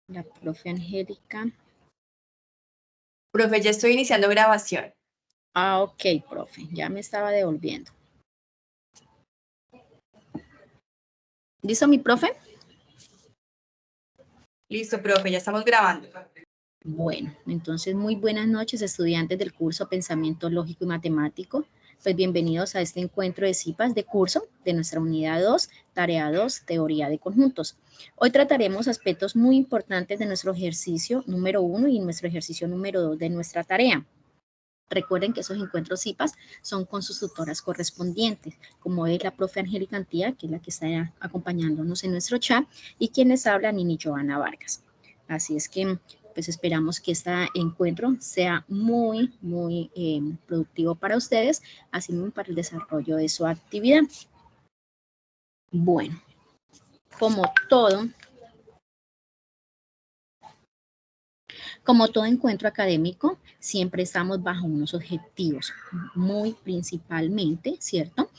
La profe Angélica. Profe, ya estoy iniciando grabación. Ah, ok, profe, ya me estaba devolviendo. ¿Listo, mi profe? Listo, profe, ya estamos grabando. Bueno, entonces muy buenas noches, estudiantes del curso Pensamiento Lógico y Matemático. Pues bienvenidos a este encuentro de CIPAS de curso de nuestra unidad 2, tarea 2, teoría de conjuntos. Hoy trataremos aspectos muy importantes de nuestro ejercicio número 1 y nuestro ejercicio número 2 de nuestra tarea. Recuerden que esos encuentros CIPAS son con sus tutoras correspondientes, como es la profe Angélica Antía, que es la que está acompañándonos en nuestro chat, y quienes hablan, Nini Joana Vargas. Así es que pues esperamos que este encuentro sea muy productivo para ustedes, así como para el desarrollo de su actividad. Bueno, como todo encuentro académico, siempre estamos bajo unos objetivos, muy principalmente, ¿cierto?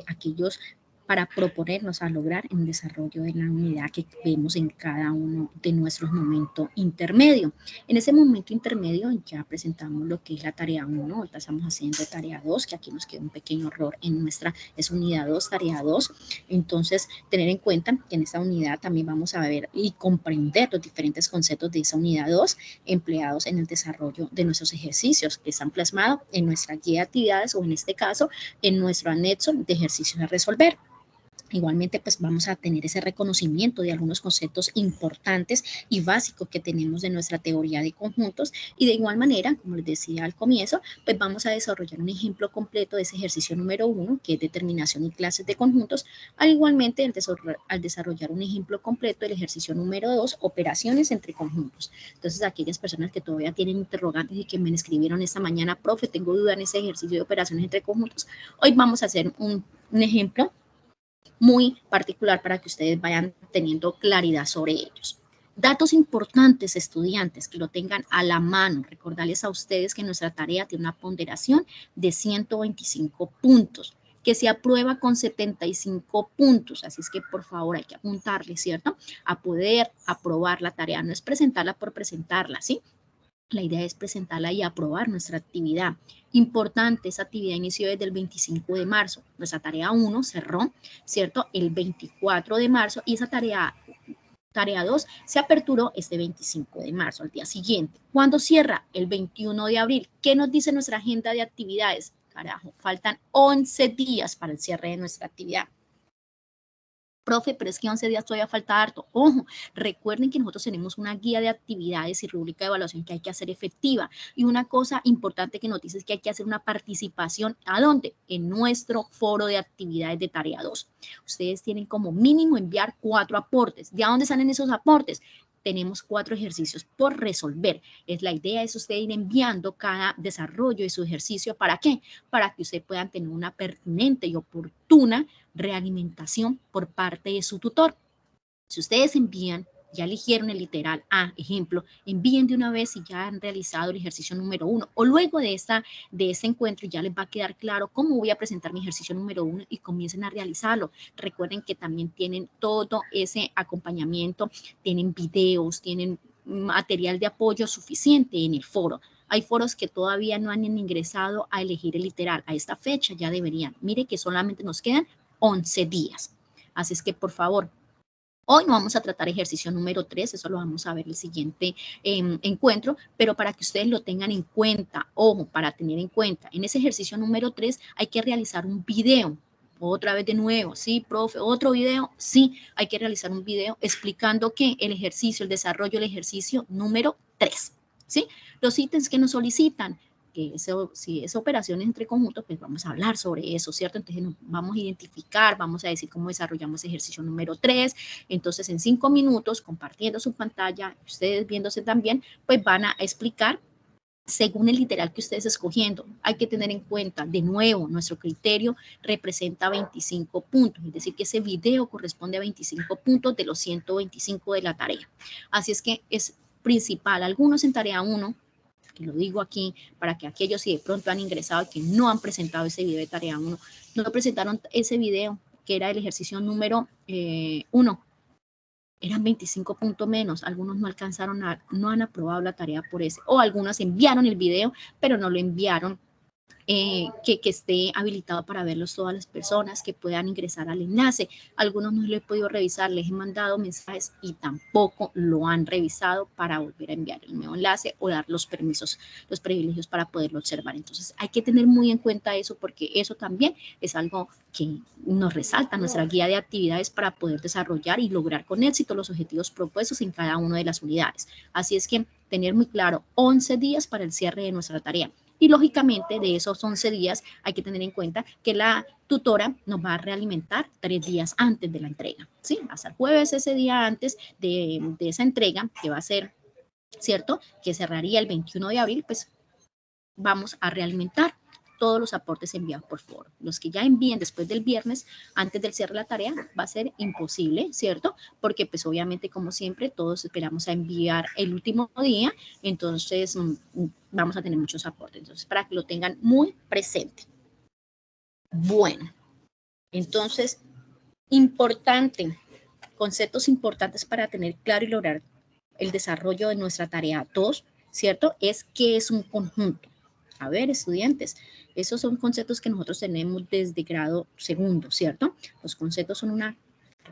Aquellos para proponernos a lograr el desarrollo de la unidad que vemos en cada uno de nuestros momentos intermedios. En ese momento intermedio ya presentamos lo que es la tarea 1, ahorita estamos haciendo tarea 2, que aquí nos queda un pequeño error en nuestra, es unidad 2, tarea 2. Entonces, tener en cuenta que en esta unidad también vamos a ver y comprender los diferentes conceptos de esa unidad 2 empleados en el desarrollo de nuestros ejercicios que están plasmados en nuestra guía de actividades o en este caso en nuestro anexo de ejercicios a resolver. Igualmente, pues vamos a tener ese reconocimiento de algunos conceptos importantes y básicos que tenemos de nuestra teoría de conjuntos y de igual manera, como les decía al comienzo, pues vamos a desarrollar un ejemplo completo de ese ejercicio número 1, que es determinación y clases de conjuntos, al igualmente al desarrollar un ejemplo completo del ejercicio número 2, operaciones entre conjuntos. Entonces, aquellas personas que todavía tienen interrogantes y que me escribieron esta mañana, profe, tengo duda en ese ejercicio de operaciones entre conjuntos, hoy vamos a hacer un ejemplo muy particular para que ustedes vayan teniendo claridad sobre ellos. Datos importantes, estudiantes, que lo tengan a la mano. Recordarles a ustedes que nuestra tarea tiene una ponderación de 125 puntos, que se aprueba con 75 puntos. Así es que, por favor, hay que apuntarle, ¿cierto? A poder aprobar la tarea. No es presentarla por presentarla, ¿sí? La idea es presentarla y aprobar nuestra actividad. Importante, esa actividad inició desde el 25 de marzo. Nuestra tarea 1 cerró, ¿cierto? El 24 de marzo y esa tarea 2 se aperturó este 25 de marzo, al día siguiente. ¿Cuándo cierra? El 21 de abril. ¿Qué nos dice nuestra agenda de actividades? Carajo, faltan 11 días para el cierre de nuestra actividad. Profe, pero es que 11 días todavía falta harto. Ojo, recuerden que nosotros tenemos una guía de actividades y rúbrica de evaluación que hay que hacer efectiva. Y una cosa importante que nos dice es que hay que hacer una participación. ¿A dónde? En nuestro foro de actividades de tarea 2. Ustedes tienen como mínimo enviar 4 aportes. ¿De dónde salen esos aportes? Tenemos 4 ejercicios por resolver. La idea es usted ir enviando cada desarrollo de su ejercicio. ¿Para qué? Para que usted puedan tener una pertinente y oportuna realimentación por parte de su tutor. Si ustedes envían, ya eligieron el literal A, ejemplo, envíen de una vez si ya han realizado el ejercicio número 1 o luego de este encuentro ya les va a quedar claro cómo voy a presentar mi ejercicio número 1 y comiencen a realizarlo. Recuerden que también tienen todo ese acompañamiento, tienen videos, tienen material de apoyo suficiente en el foro. Hay foros que todavía no han ingresado a elegir el literal. A esta fecha ya deberían. Mire que solamente nos quedan 11 días. Así es que, por favor, hoy no vamos a tratar ejercicio número 3, eso lo vamos a ver el siguiente encuentro, pero para que ustedes lo tengan en cuenta, ojo, para tener en cuenta, en ese ejercicio número 3 hay que realizar un video. Otra vez de nuevo, sí, profe, otro video, sí, hay que realizar un video explicando que el ejercicio, el desarrollo del ejercicio número 3, ¿sí? Los ítems que nos solicitan, que eso, si es operaciones entre conjuntos, pues vamos a hablar sobre eso, ¿cierto? Entonces nos vamos a identificar, vamos a decir cómo desarrollamos ejercicio número 3, entonces en 5 minutos, compartiendo su pantalla, ustedes viéndose también, pues van a explicar según el literal que ustedes escogiendo. Hay que tener en cuenta, de nuevo, nuestro criterio representa 25 puntos, es decir, que ese video corresponde a 25 puntos de los 125 de la tarea. Así es que es principal, algunos en tarea 1, que lo digo aquí para que aquellos si de pronto han ingresado y que no han presentado ese video de tarea 1, no presentaron ese video que era el ejercicio número 1. eran 25 puntos menos, algunos no alcanzaron, no han aprobado la tarea por ese, o algunos enviaron el video, pero no lo enviaron que esté habilitado para verlos todas las personas, que puedan ingresar al enlace. Algunos no lo he podido revisar, les he mandado mensajes y tampoco lo han revisado para volver a enviar el nuevo enlace o dar los permisos, los privilegios para poderlo observar. Entonces hay que tener muy en cuenta eso, porque eso también es algo que nos resalta nuestra guía de actividades para poder desarrollar y lograr con éxito los objetivos propuestos en cada una de las unidades. Así es que tener muy claro 11 días para el cierre de nuestra tarea. Y lógicamente de esos 11 días hay que tener en cuenta que la tutora nos va a realimentar 3 días antes de la entrega, ¿sí? Hasta el jueves, ese día antes de esa entrega, que va a ser, ¿cierto? Que cerraría el 21 de abril, pues vamos a realimentar todos los aportes enviados por foro. Los que ya envíen después del viernes, antes del cierre de la tarea, va a ser imposible, ¿cierto? Porque pues obviamente, como siempre, todos esperamos a enviar el último día, entonces vamos a tener muchos aportes. Entonces, para que lo tengan muy presente. Bueno, entonces, importante, conceptos importantes para tener claro y lograr el desarrollo de nuestra tarea 2, ¿cierto? Es qué es un conjunto. A ver, estudiantes, esos son conceptos que nosotros tenemos desde grado segundo, ¿cierto? Los conceptos son una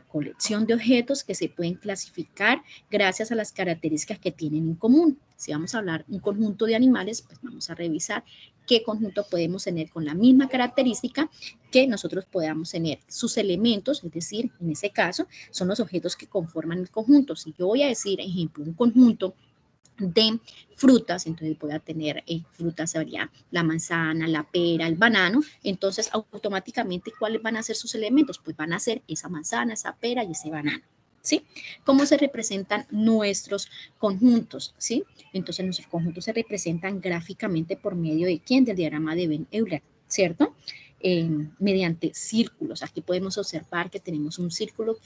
colección de objetos que se pueden clasificar gracias a las características que tienen en común. Si vamos a hablar de un conjunto de animales, pues vamos a revisar qué conjunto podemos tener con la misma característica que nosotros podamos tener. Sus elementos, es decir, en ese caso, son los objetos que conforman el conjunto. Si yo voy a decir, ejemplo, un conjunto de frutas, entonces voy a tener frutas, sería la manzana, la pera, el banano, entonces automáticamente ¿cuáles van a ser sus elementos? Pues van a ser esa manzana, esa pera y ese banano, ¿sí? ¿Cómo se representan nuestros conjuntos? ¿Sí? Entonces nuestros conjuntos se representan gráficamente por medio de ¿quién? Del diagrama de Venn-Euler, ¿cierto? Mediante círculos. Aquí podemos observar que tenemos un círculo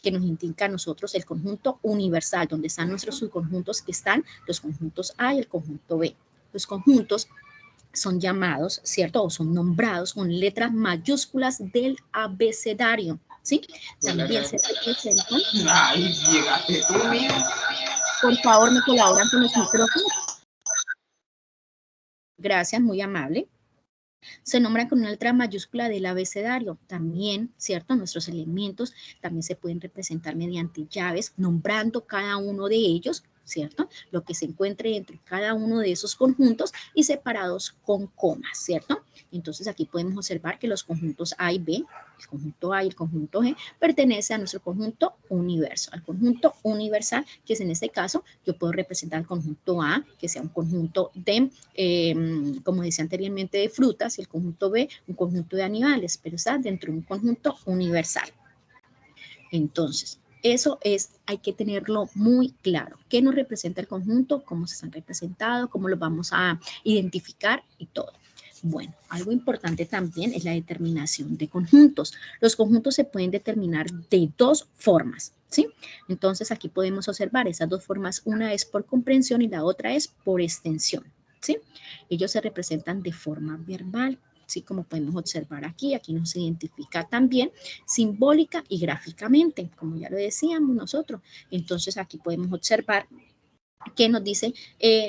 que nos indica a nosotros el conjunto universal, donde están nuestros subconjuntos, que están los conjuntos A y el conjunto B. Los conjuntos son llamados, ¿cierto? O son nombrados con letras mayúsculas del abecedario, ¿sí? También se representan. Ay, llegaste tú, mío. Por favor, me colaboran con los micrófonos. Gracias, muy amable. Se nombran con una letra mayúscula del abecedario. También, ¿cierto? Nuestros elementos también se pueden representar mediante llaves, nombrando cada uno de ellos, ¿cierto? Lo que se encuentre entre cada uno de esos conjuntos y separados con comas, ¿cierto? Entonces aquí podemos observar que los conjuntos A y B, el conjunto A y el conjunto G, pertenecen a nuestro conjunto universo, al conjunto universal, que es en este caso, yo puedo representar el conjunto A, que sea un conjunto de, como decía anteriormente, de frutas, y el conjunto B, un conjunto de animales, pero está dentro de un conjunto universal. Entonces, eso hay que tenerlo muy claro. ¿Qué nos representa el conjunto? ¿Cómo se están representados? ¿Cómo los vamos a identificar? Y todo. Bueno, algo importante también es la determinación de conjuntos. Los conjuntos se pueden determinar de dos formas, ¿sí? Entonces, aquí podemos observar esas dos formas. Una es por comprensión y la otra es por extensión, ¿sí? Ellos se representan de forma verbal, ¿sí? Como podemos observar aquí nos identifica también simbólica y gráficamente, como ya lo decíamos nosotros. Entonces aquí podemos observar que nos dice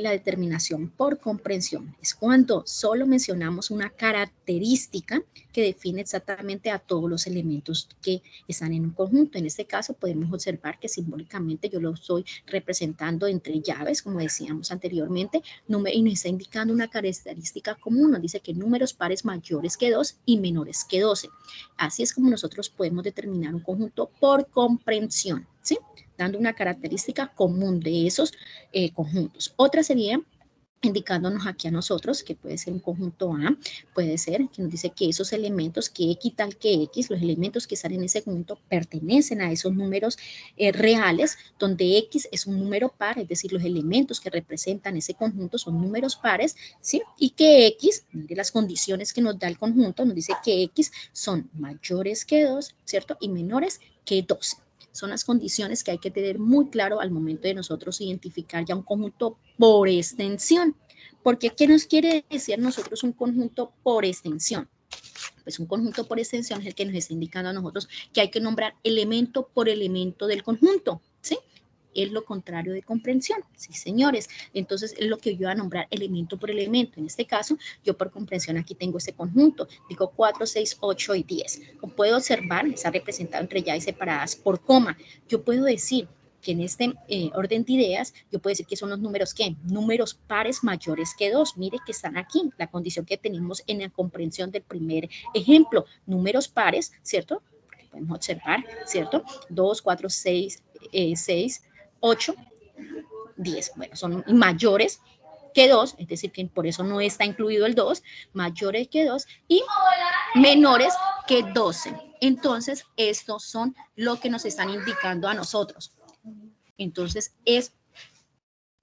la determinación por comprensión. Es cuando solo mencionamos una característica que define exactamente a todos los elementos que están en un conjunto. En este caso podemos observar que simbólicamente yo lo estoy representando entre llaves, como decíamos anteriormente, y nos está indicando una característica común. Nos dice que números pares mayores que 2 y menores que 12. Así es como nosotros podemos determinar un conjunto por comprensión, ¿sí? Dando una característica común de esos conjuntos. Otra sería indicándonos aquí a nosotros que puede ser un conjunto A, puede ser que nos dice que esos elementos, que X tal que X, los elementos que están en ese conjunto pertenecen a esos números reales, donde X es un número par, es decir, los elementos que representan ese conjunto son números pares, ¿sí? Y que X, de las condiciones que nos da el conjunto, nos dice que X son mayores que 2, ¿cierto? Y menores que 12. Son las condiciones que hay que tener muy claro al momento de nosotros identificar ya un conjunto por extensión. Porque ¿qué nos quiere decir nosotros un conjunto por extensión? Pues un conjunto por extensión es el que nos está indicando a nosotros que hay que nombrar elemento por elemento del conjunto, ¿sí? es lo contrario de comprensión. Sí, señores. Entonces, es lo que yo voy a nombrar elemento por elemento. En este caso, yo por comprensión aquí tengo este conjunto. Digo 4, 6, 8 y 10. Como puedo observar, está representado entre ya y separadas por coma. Yo puedo decir que en este orden de ideas, yo puedo decir que son los números, ¿qué? Números pares mayores que 2. Mire que están aquí, la condición que tenemos en la comprensión del primer ejemplo. Números pares, ¿cierto? Podemos observar, ¿cierto? 2, 4, 6, 8, 10. Bueno, son mayores que 2, es decir, que por eso no está incluido el 2, mayores que 2 y menores que 12. Entonces, estos son lo que nos están indicando a nosotros. Entonces, es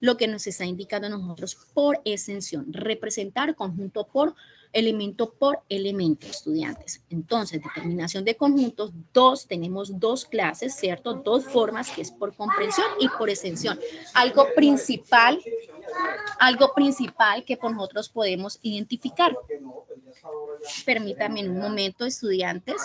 lo que nos está indicando a nosotros por extensión, representar conjunto por elemento, estudiantes. Entonces, determinación de conjuntos, tenemos dos clases, ¿cierto? Dos formas, que es por comprensión y por extensión. Algo principal que por nosotros podemos identificar. Permítanme un momento, estudiantes.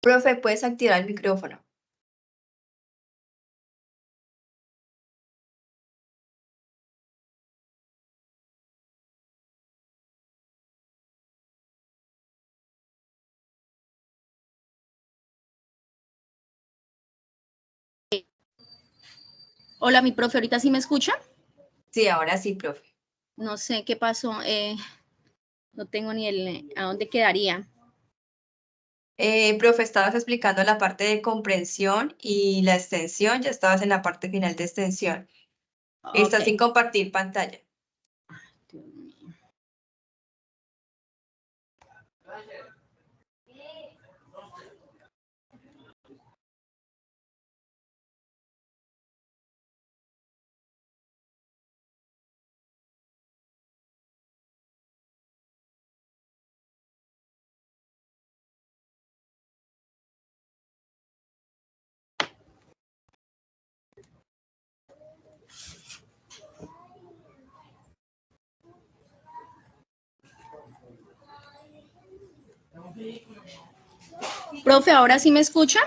Profe, ¿puedes activar el micrófono? Hola, mi profe, ¿ahorita sí me escucha? Sí, ahora sí, profe. No sé qué pasó, no tengo ni a dónde quedaría. Profe, estabas explicando la parte de comprensión y la extensión, ya estabas en la parte final de extensión. Estás Ok. sin compartir pantalla. Dios mío. Profe, ¿ahora sí me escucha?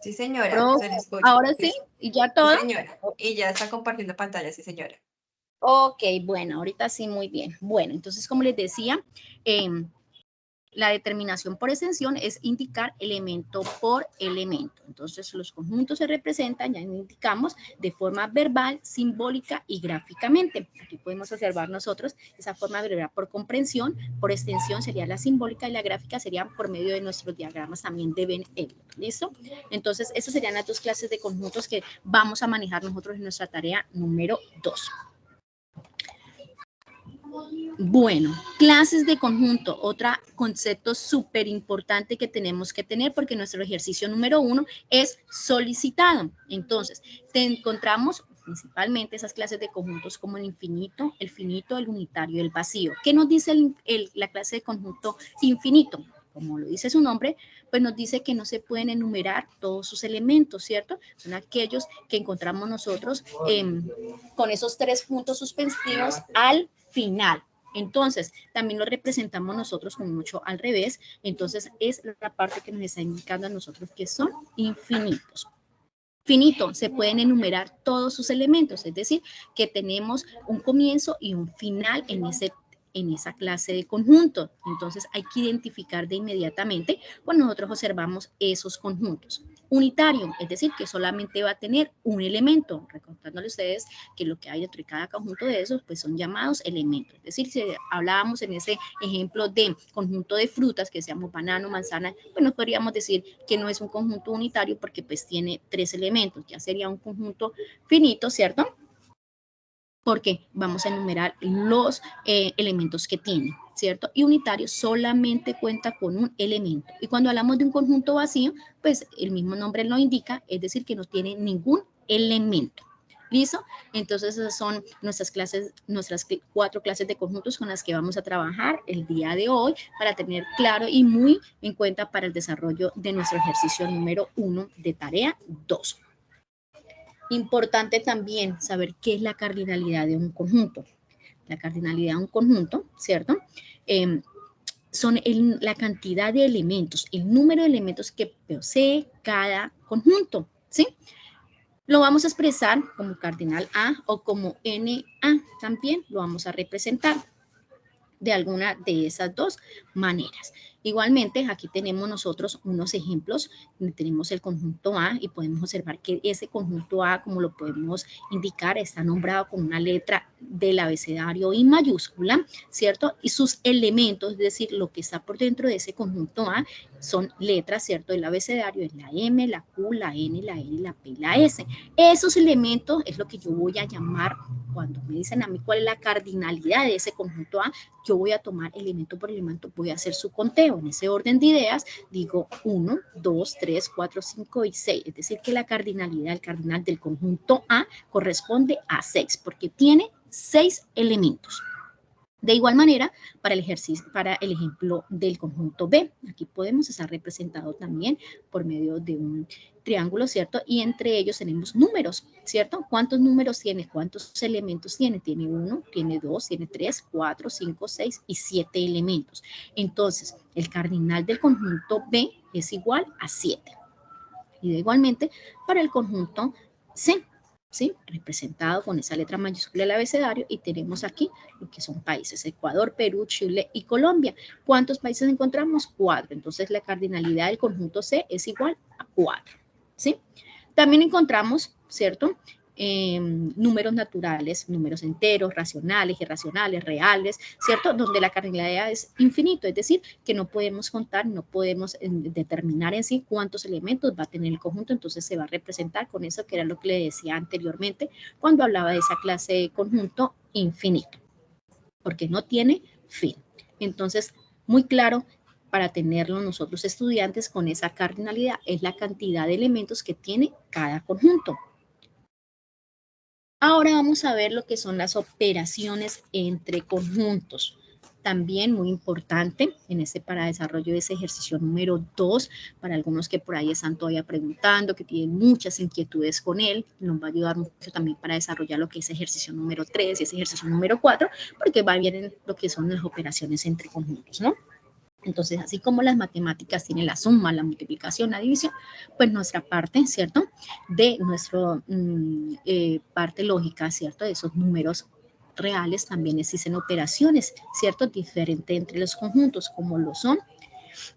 Sí, señora, Profe, se le escucha. ¿ahora sí? ¿Y ya Sí, todo? señora. Y ya está compartiendo pantalla, sí, señora. Ok, bueno, ahorita sí, muy bien. Bueno, entonces, como les decía, la determinación por extensión es indicar elemento por elemento. Entonces, los conjuntos se representan, ya indicamos, de forma verbal, simbólica y gráficamente. Aquí podemos observar nosotros esa forma verbal por comprensión, por extensión sería la simbólica y la gráfica serían por medio de nuestros diagramas también de Venn Elliott. ¿Listo? Entonces, esas serían las dos clases de conjuntos que vamos a manejar nosotros en nuestra tarea número 2. Bueno, clases de conjunto, otro concepto súper importante que tenemos que tener porque nuestro ejercicio número 1 es solicitado. Entonces, te encontramos principalmente esas clases de conjuntos como el infinito, el finito, el unitario, el vacío. ¿Qué nos dice la clase de conjunto infinito? Como lo dice su nombre, pues nos dice que no se pueden enumerar todos sus elementos, ¿cierto? Son aquellos que encontramos nosotros con esos 3 puntos suspensivos al final. Entonces, también lo representamos nosotros con mucho al revés. Entonces, es la parte que nos está indicando a nosotros que son infinitos. Finito, se pueden enumerar todos sus elementos, es decir, que tenemos un comienzo y un final en esa clase de conjunto. Entonces, hay que identificar de inmediatamente cuando nosotros observamos esos conjuntos. Unitario, es decir, que solamente va a tener un elemento, recordándole a ustedes que lo que hay dentro de cada conjunto de esos, pues son llamados elementos. Es decir, si hablábamos en ese ejemplo de conjunto de frutas, que seamos banano, manzana, pues no podríamos decir que no es un conjunto unitario porque pues tiene 3 elementos, ya sería un conjunto finito, ¿cierto? Porque vamos a enumerar los elementos que tiene, ¿cierto? Y unitario solamente cuenta con un elemento. Y cuando hablamos de un conjunto vacío, pues el mismo nombre lo indica, es decir, que no tiene ningún elemento. ¿Listo? Entonces esas son nuestras clases, nuestras 4 clases de conjuntos con las que vamos a trabajar el día de hoy para tener claro y muy en cuenta para el desarrollo de nuestro ejercicio número 1 de tarea 2. Importante también saber qué es la cardinalidad de un conjunto. La cardinalidad de un conjunto, ¿cierto? Son la cantidad de elementos, el número de elementos que posee cada conjunto, ¿sí? Lo vamos a expresar como cardinal A o como NA, también lo vamos a representar de alguna de esas dos maneras. Igualmente, aquí tenemos nosotros unos ejemplos. Tenemos el conjunto A y podemos observar que ese conjunto A, como lo podemos indicar, está nombrado con una letra del abecedario I mayúscula, ¿cierto? Y sus elementos, es decir, lo que está por dentro de ese conjunto A, son letras, ¿cierto? El abecedario es la M, la Q, la N, la L, la P y la S. Esos elementos es lo que yo voy a llamar, cuando me dicen a mí cuál es la cardinalidad de ese conjunto A, yo voy a tomar elemento por elemento, voy a hacer su conteo. En ese orden de ideas, digo 1, 2, 3, 4, 5 y 6. Es decir, que la cardinalidad, el cardinal del conjunto A corresponde a 6, porque tiene 6 elementos. De igual manera, para el ejercicio, para el ejemplo del conjunto B, aquí podemos estar representado también por medio de un triángulo, ¿cierto? Y entre ellos tenemos números, ¿cierto? ¿Cuántos números tiene? ¿Cuántos elementos tiene? Tiene 1, tiene 2, tiene 3, 4, 5, 6 y 7 elementos. Entonces, el cardinal del conjunto B es igual a 7. Y de igualmente, para el conjunto C, ¿sí? Representado con esa letra mayúscula del abecedario, y tenemos aquí lo que son países: Ecuador, Perú, Chile y Colombia. ¿Cuántos países encontramos? 4. Entonces la cardinalidad del conjunto C es igual a 4, ¿sí? También encontramos, ¿cierto? Números naturales, números enteros, racionales, irracionales, reales, ¿cierto? Donde la cardinalidad es infinito, es decir, que no podemos contar, no podemos determinar en sí cuántos elementos va a tener el conjunto, entonces se va a representar con eso, que era lo que le decía anteriormente cuando hablaba de esa clase de conjunto infinito, porque no tiene fin. Entonces, muy claro, para tenerlo nosotros estudiantes con esa cardinalidad, es la cantidad de elementos que tiene cada conjunto. Ahora vamos a ver lo que son las operaciones entre conjuntos. También muy importante para desarrollo de ese ejercicio número 2, para algunos que por ahí están todavía preguntando, que tienen muchas inquietudes con él, nos va a ayudar mucho también para desarrollar lo que es ejercicio número 3 y ese ejercicio número 4, porque va bien en lo que son las operaciones entre conjuntos, ¿no? Entonces, así como las matemáticas tienen la suma, la multiplicación, la división, pues nuestra parte, ¿cierto? De nuestra parte lógica, ¿cierto? De esos números reales también existen operaciones, ¿cierto? Diferentes entre los conjuntos, como lo son.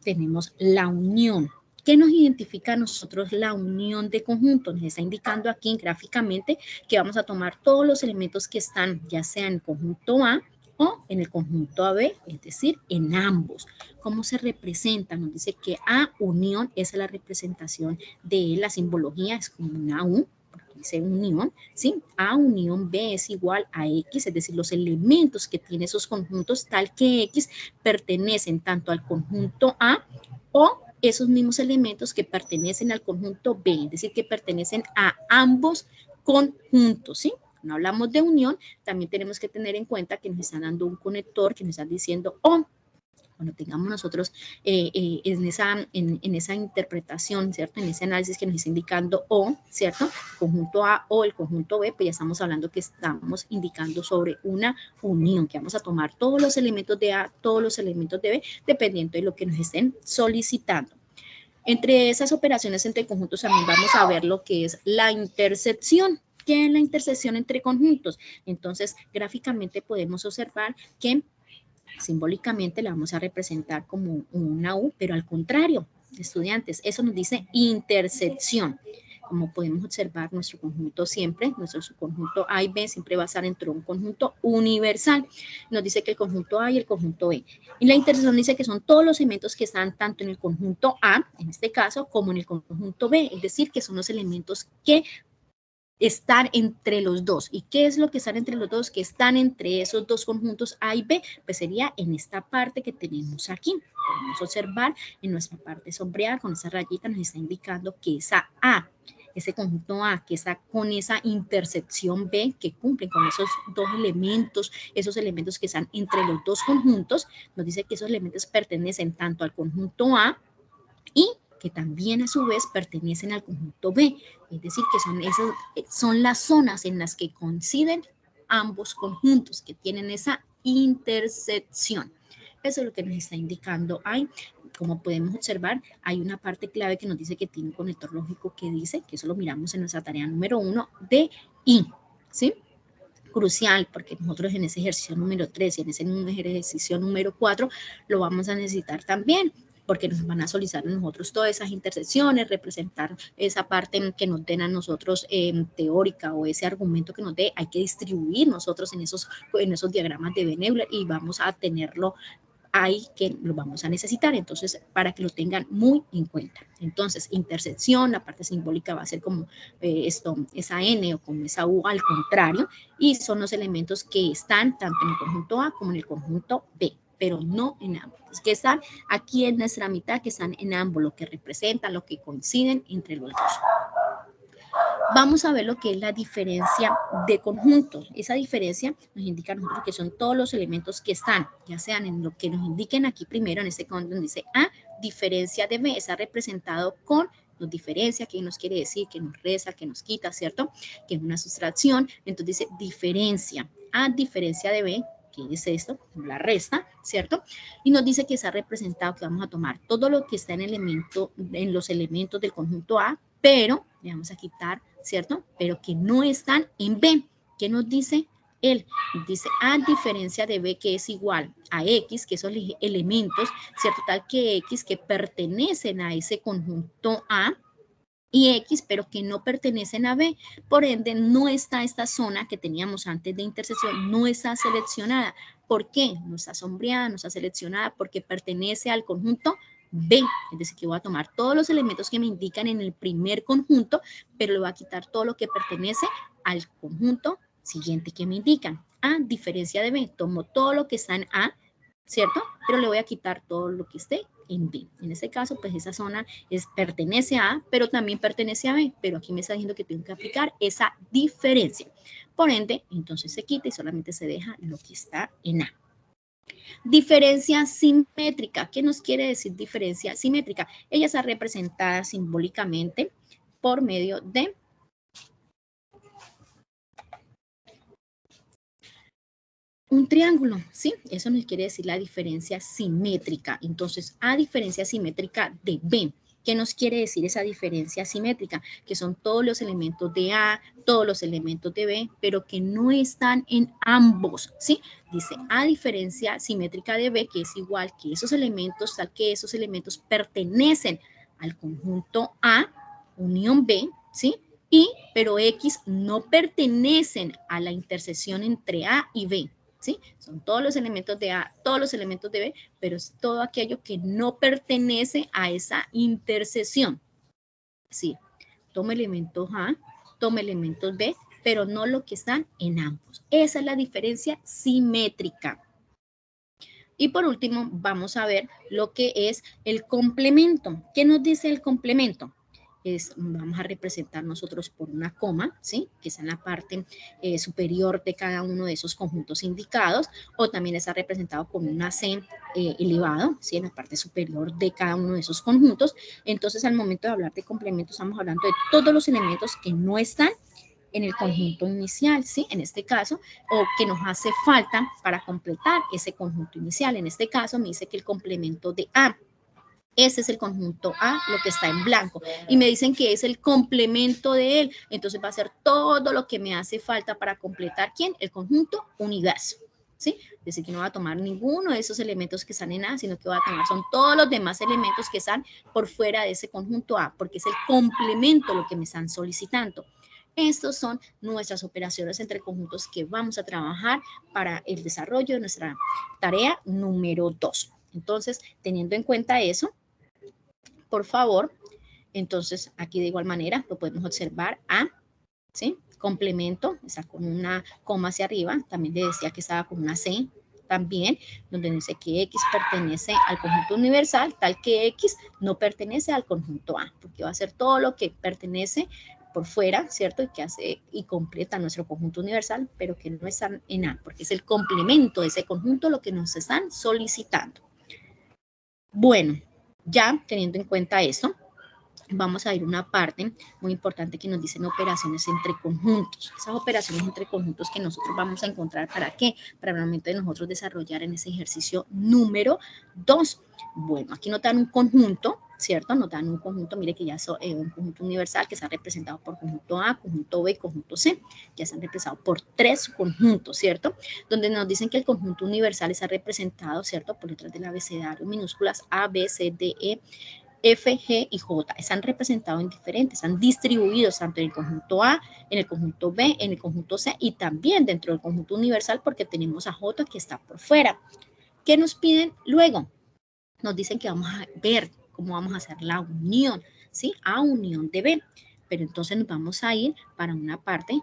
Tenemos la unión. ¿Qué nos identifica a nosotros la unión de conjuntos? Nos está indicando aquí gráficamente que vamos a tomar todos los elementos que están, ya sea en el conjunto A o en el conjunto AB, es decir, en ambos. ¿Cómo se representa? Nos dice que A unión es la representación de la simbología, es como una U, porque dice unión, ¿sí? A unión B es igual a X, es decir, los elementos que tienen esos conjuntos, tal que X pertenecen tanto al conjunto A o esos mismos elementos que pertenecen al conjunto B, es decir, que pertenecen a ambos conjuntos, ¿sí? No hablamos de unión, también tenemos que tener en cuenta que nos están dando un conector, que nos están diciendo O. Cuando tengamos nosotros en esa interpretación, ¿cierto? En ese análisis que nos está indicando O, ¿cierto? Conjunto A o el conjunto B, pues ya estamos hablando que estamos indicando sobre una unión, que vamos a tomar todos los elementos de A, todos los elementos de B, dependiendo de lo que nos estén solicitando. Entre esas operaciones entre conjuntos también vamos a ver lo que es la intersección. ¿Qué es la intersección entre conjuntos? Entonces, gráficamente podemos observar que simbólicamente la vamos a representar como una U, pero al contrario, estudiantes, eso nos dice intersección. Como podemos observar, nuestro conjunto siempre, nuestro subconjunto A y B siempre va a estar dentro de un conjunto universal. Nos dice que el conjunto A y el conjunto B. Y la intersección dice que son todos los elementos que están tanto en el conjunto A, en este caso, como en el conjunto B. Es decir, que son los elementos que están entre los dos. ¿Y qué es lo que están entre los dos? Que están entre esos dos conjuntos A y B, pues sería en esta parte que tenemos aquí. Podemos observar en nuestra parte sombreada con esa rayita nos está indicando que esa A ese conjunto A que está con esa intersección B, que cumplen con esos dos elementos, esos elementos que están entre los dos conjuntos, nos dice que esos elementos pertenecen tanto al conjunto A y que también a su vez pertenecen al conjunto B, es decir, que son las zonas en las que coinciden ambos conjuntos, que tienen esa intersección. Eso es lo que nos está indicando ahí. Como podemos observar, hay una parte clave que nos dice que tiene un conector lógico que dice, que eso lo miramos en nuestra tarea número 1, de I, ¿sí? Crucial, porque nosotros en ese ejercicio número 3 y en ese ejercicio número 4 lo vamos a necesitar también, porque nos van a solicitar a nosotros todas esas intersecciones, representar esa parte que nos den a nosotros teórica o ese argumento que nos dé, hay que distribuir nosotros en esos diagramas de Venn y vamos a tenerlo ahí que lo vamos a necesitar, entonces para que lo tengan muy en cuenta. Entonces, intersección, la parte simbólica va a ser como esa N o como esa U al contrario, y son los elementos que están tanto en el conjunto A como en el conjunto B, pero no en ambos, es que están aquí en nuestra mitad, que están en ambos, lo que representan, lo que coinciden entre los dos. Vamos a ver lo que es la diferencia de conjuntos. Esa diferencia nos indica a nosotros que son todos los elementos que están, ya sean en lo que nos indiquen aquí primero, en este conjunto donde dice A, diferencia de B, está representado con nos diferencia, que nos quiere decir, que nos resta, que nos quita, ¿cierto? Que es una sustracción, entonces dice diferencia, A diferencia de B, que es esto, la resta, ¿cierto? Y nos dice que está representado, que vamos a tomar todo lo que está en los elementos del conjunto A, pero le vamos a quitar, ¿cierto? Pero que no están en B. ¿Qué nos dice él? Dice A diferencia de B, que es igual a X, que esos elementos, ¿cierto? Tal que X que pertenecen a ese conjunto A, y X, pero que no pertenecen a B. Por ende, no está esta zona que teníamos antes de intersección, no está seleccionada. ¿Por qué? No está sombreada, no está seleccionada, porque pertenece al conjunto B. Es decir, que voy a tomar todos los elementos que me indican en el primer conjunto, pero le voy a quitar todo lo que pertenece al conjunto siguiente que me indican. A diferencia de B, tomo todo lo que está en A, ¿cierto? Pero le voy a quitar todo lo que esté en B. En este caso, pues esa zona pertenece a A, pero también pertenece a B, pero aquí me está diciendo que tengo que aplicar esa diferencia. Por ende, entonces se quita y solamente se deja lo que está en A. Diferencia simétrica. ¿Qué nos quiere decir diferencia simétrica? Ella está representada simbólicamente por medio de un triángulo, ¿sí? Eso nos quiere decir la diferencia simétrica. Entonces, A diferencia simétrica de B. ¿Qué nos quiere decir esa diferencia simétrica? Que son todos los elementos de A, todos los elementos de B, pero que no están en ambos, ¿sí? Dice A diferencia simétrica de B, que es igual que esos elementos, tal que esos elementos pertenecen al conjunto A, unión B, ¿sí? Pero X no pertenecen a la intersección entre A y B. ¿Sí? Son todos los elementos de A, todos los elementos de B, pero es todo aquello que no pertenece a esa intersección. Sí, toma elementos A, toma elementos B, pero no lo que están en ambos. Esa es la diferencia simétrica. Y por último, vamos a ver lo que es el complemento. ¿Qué nos dice el complemento? Vamos a representar nosotros por una coma, ¿sí? Que está en la parte superior de cada uno de esos conjuntos indicados, o también está representado con una C elevado, ¿sí? En la parte superior de cada uno de esos conjuntos. Entonces, al momento de hablar de complemento, estamos hablando de todos los elementos que no están en el conjunto inicial, ¿sí? En este caso, o que nos hace falta para completar ese conjunto inicial. En este caso, me dice que el complemento de A, ese es el conjunto A, lo que está en blanco. Y me dicen que es el complemento de él. Entonces va a ser todo lo que me hace falta para completar, ¿quién? El conjunto universo. ¿Sí? Es decir, que no va a tomar ninguno de esos elementos que están en A, sino que va a tomar, son todos los demás elementos que están por fuera de ese conjunto A, porque es el complemento lo que me están solicitando. Estos son nuestras operaciones entre conjuntos que vamos a trabajar para el desarrollo de nuestra tarea número 2. Entonces, teniendo en cuenta eso, por favor, entonces aquí de igual manera lo podemos observar A, ¿sí? Complemento, está con una coma hacia arriba, también le decía que estaba con una C, también, donde dice que X pertenece al conjunto universal, tal que X no pertenece al conjunto A, porque va a ser todo lo que pertenece por fuera, ¿cierto? Y que hace y completa nuestro conjunto universal, pero que no están en A, porque es el complemento de ese conjunto lo que nos están solicitando. Bueno, ya teniendo en cuenta esto, vamos a ir a una parte muy importante que nos dicen operaciones entre conjuntos. Esas operaciones entre conjuntos que nosotros vamos a encontrar, ¿para qué? Para el momento de nosotros desarrollar en ese ejercicio número 2. Bueno, aquí nos dan un conjunto, ¿cierto? Nos dan un conjunto, mire que ya es un conjunto universal que está representado por conjunto A, conjunto B y conjunto C. Ya están representados por 3 conjuntos, ¿cierto? Donde nos dicen que el conjunto universal está representado, ¿cierto? Por letras del abecedario minúsculas A, B, C, D, E, F, G y J. Están representados en diferentes, están distribuidos tanto en el conjunto A, en el conjunto B, en el conjunto C y también dentro del conjunto universal porque tenemos a J que está por fuera. ¿Qué nos piden luego? Nos dicen que vamos a ver cómo vamos a hacer la unión, ¿sí? A unión de B. Pero entonces nos vamos a ir para una parte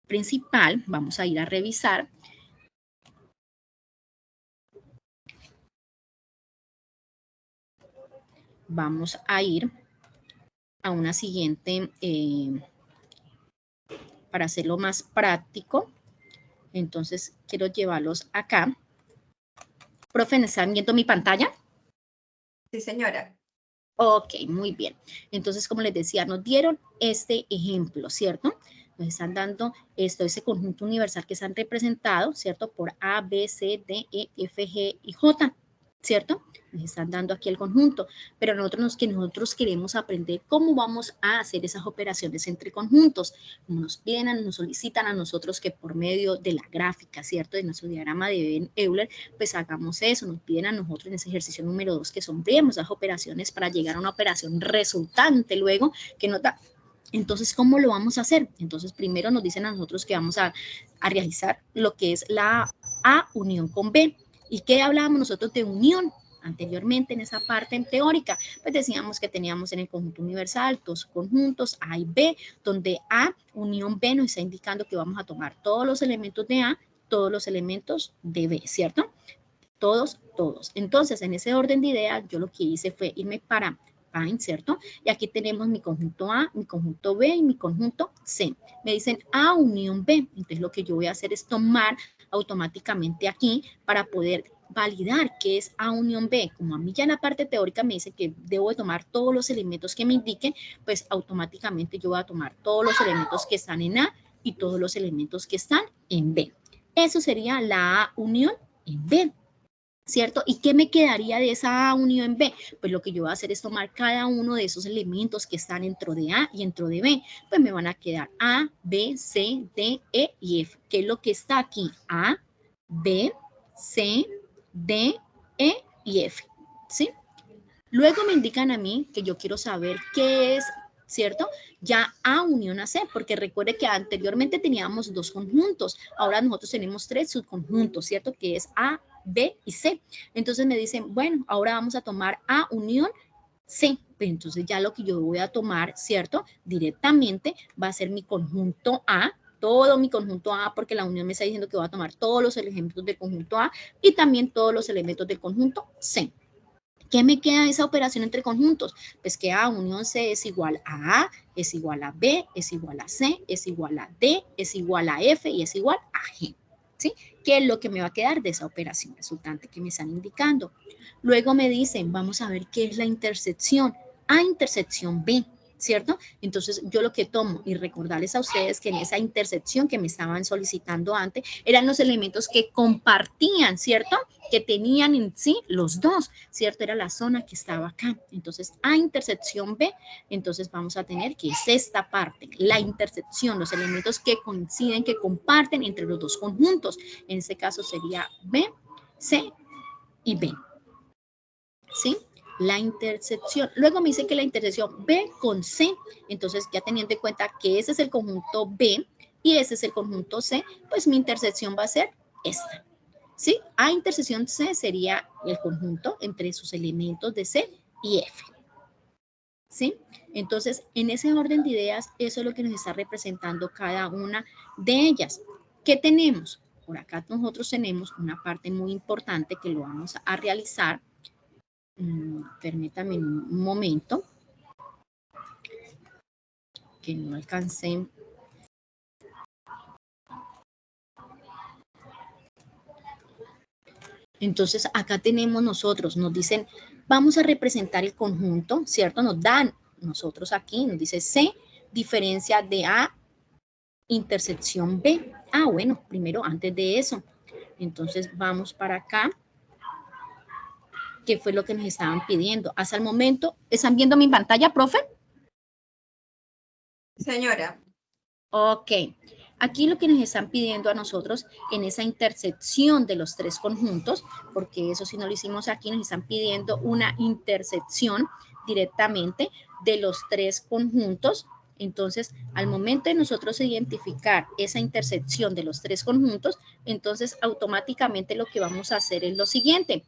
principal, vamos a ir a revisar. Vamos a ir a una siguiente, para hacerlo más práctico. Entonces, quiero llevarlos acá. Profe, ¿están viendo mi pantalla? Sí, señora. Ok, muy bien. Entonces, como les decía, nos dieron este ejemplo, ¿cierto? Nos están dando ese conjunto universal que están representados, ¿cierto? Por A, B, C, D, E, F, G y J, ¿cierto? Nos están dando aquí el conjunto, pero nosotros queremos aprender cómo vamos a hacer esas operaciones entre conjuntos, como nos piden, nos solicitan a nosotros que por medio de la gráfica, ¿cierto? De nuestro diagrama de Euler, pues hagamos eso, nos piden a nosotros en ese ejercicio número 2 que sombreemos esas operaciones para llegar a una operación resultante luego que nos da. Entonces, ¿cómo lo vamos a hacer? Entonces, primero nos dicen a nosotros que vamos a realizar lo que es la A unión con B. ¿Y qué hablábamos nosotros de unión? Anteriormente en esa parte teórica, pues decíamos que teníamos en el conjunto universal 2 conjuntos A y B, donde A unión B nos está indicando que vamos a tomar todos los elementos de A, todos los elementos de B, ¿cierto? Todos. Entonces, en ese orden de ideas, yo lo que hice fue irme para Pine, ¿cierto? Y aquí tenemos mi conjunto A, mi conjunto B y mi conjunto C. Me dicen A unión B. Entonces, lo que yo voy a hacer es tomar automáticamente aquí para poder validar qué es A unión B. Como a mí ya en la parte teórica me dice que debo de tomar todos los elementos que me indiquen, pues automáticamente yo voy a tomar todos los elementos que están en A y todos los elementos que están en B. Eso sería la A unión en B. ¿Cierto? ¿Y qué me quedaría de esa A unión B? Pues lo que yo voy a hacer es tomar cada uno de esos elementos que están dentro de A y dentro de B. Pues me van a quedar A, B, C, D, E y F. ¿Qué es lo que está aquí? A, B, C, D, E y F. ¿Sí? Luego me indican a mí que yo quiero saber qué es, ¿cierto? Ya A unión a C, porque recuerde que anteriormente teníamos 2 conjuntos, ahora nosotros tenemos 3 subconjuntos, ¿cierto? Que es A, B y C. Entonces me dicen, bueno, ahora vamos a tomar A unión C. Entonces ya lo que yo voy a tomar, ¿cierto? Directamente va a ser mi conjunto A, todo mi conjunto A, porque la unión me está diciendo que voy a tomar todos los elementos del conjunto A y también todos los elementos del conjunto C. ¿Qué me queda de esa operación entre conjuntos? Pues que A unión C es igual a A, es igual a B, es igual a C, es igual a D, es igual a F y es igual a G. ¿Sí? ¿Qué es lo que me va a quedar de esa operación resultante que me están indicando? Luego me dicen, vamos a ver qué es la intersección. A intersección B, ¿cierto? Entonces yo lo que tomo y recordarles a ustedes que en esa intersección que me estaban solicitando antes eran los elementos que compartían, ¿cierto? Que tenían en sí los dos, ¿cierto? Era la zona que estaba acá. Entonces A intersección B, entonces vamos a tener que es esta parte, la intersección, los elementos que coinciden, que comparten entre los dos conjuntos. En este caso sería B, C y B. ¿Sí? La intersección. Luego me dice que la intersección B con C, entonces ya teniendo en cuenta que ese es el conjunto B y ese es el conjunto C, pues mi intersección va a ser esta. ¿Sí? A intersección C sería el conjunto entre sus elementos de C y F. ¿Sí? Entonces, en ese orden de ideas, eso es lo que nos está representando cada una de ellas. ¿Qué tenemos? Por acá nosotros tenemos una parte muy importante que lo vamos a realizar. Permítame un momento, que no alcancé. Entonces, acá tenemos nosotros, nos dicen, vamos a representar el conjunto, ¿cierto? Nos dan nosotros aquí, nos dice C, diferencia de A, intersección B. Ah, bueno, primero, antes de eso. Entonces, vamos para acá. ¿Qué fue lo que nos estaban pidiendo? Hasta el momento, ¿están viendo mi pantalla, profe? Señora. Ok. Aquí lo que nos están pidiendo a nosotros en esa intersección de los tres conjuntos, porque eso si no lo hicimos aquí, nos están pidiendo una intersección directamente de los tres conjuntos. Entonces, al momento de nosotros identificar esa intersección de los tres conjuntos, entonces automáticamente lo que vamos a hacer es lo siguiente.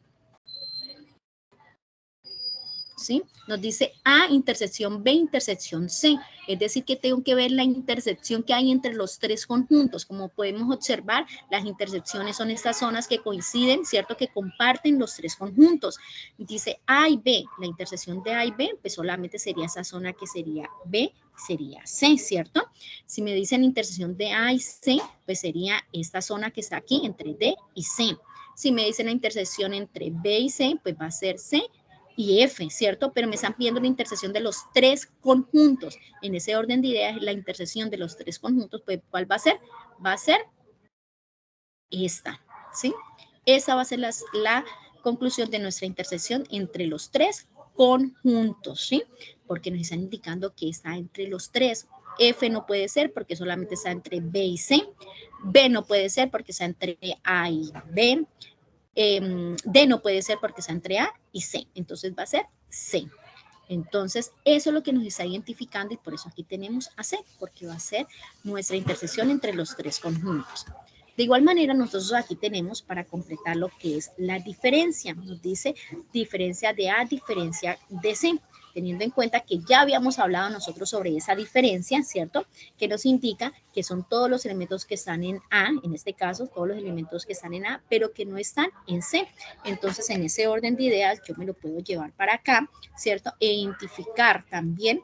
¿Sí? Nos dice A, intersección B, intersección C. Es decir, que tengo que ver la intersección que hay entre los tres conjuntos. Como podemos observar, las intersecciones son estas zonas que coinciden, ¿cierto? Que comparten los tres conjuntos. Dice A y B. La intersección de A y B, pues solamente sería esa zona que sería B, sería C, ¿cierto? Si me dicen intersección de A y C, pues sería esta zona que está aquí entre D y C. Si me dicen la intersección entre B y C, pues va a ser C y F, ¿cierto? Pero me están pidiendo la intersección de los tres conjuntos. En ese orden de ideas, la intersección de los tres conjuntos, pues, ¿cuál va a ser? Va a ser esta, ¿sí? Esa va a ser la conclusión de nuestra intersección entre los tres conjuntos, ¿sí? Porque nos están indicando que está entre los tres. F no puede ser porque solamente está entre B y C. B no puede ser porque está entre A y B. D no puede ser porque está entre A y C, entonces va a ser C. Entonces, eso es lo que nos está identificando y por eso aquí tenemos a C, porque va a ser nuestra intersección entre los tres conjuntos. De igual manera, nosotros aquí tenemos para completar lo que es la diferencia. Nos dice diferencia de A, diferencia de C. Teniendo en cuenta que ya habíamos hablado nosotros sobre esa diferencia, ¿cierto? Que nos indica que son todos los elementos que están en A, en este caso, todos los elementos que están en A, pero que no están en C. Entonces, en ese orden de ideas, yo me lo puedo llevar para acá, ¿cierto? E identificar también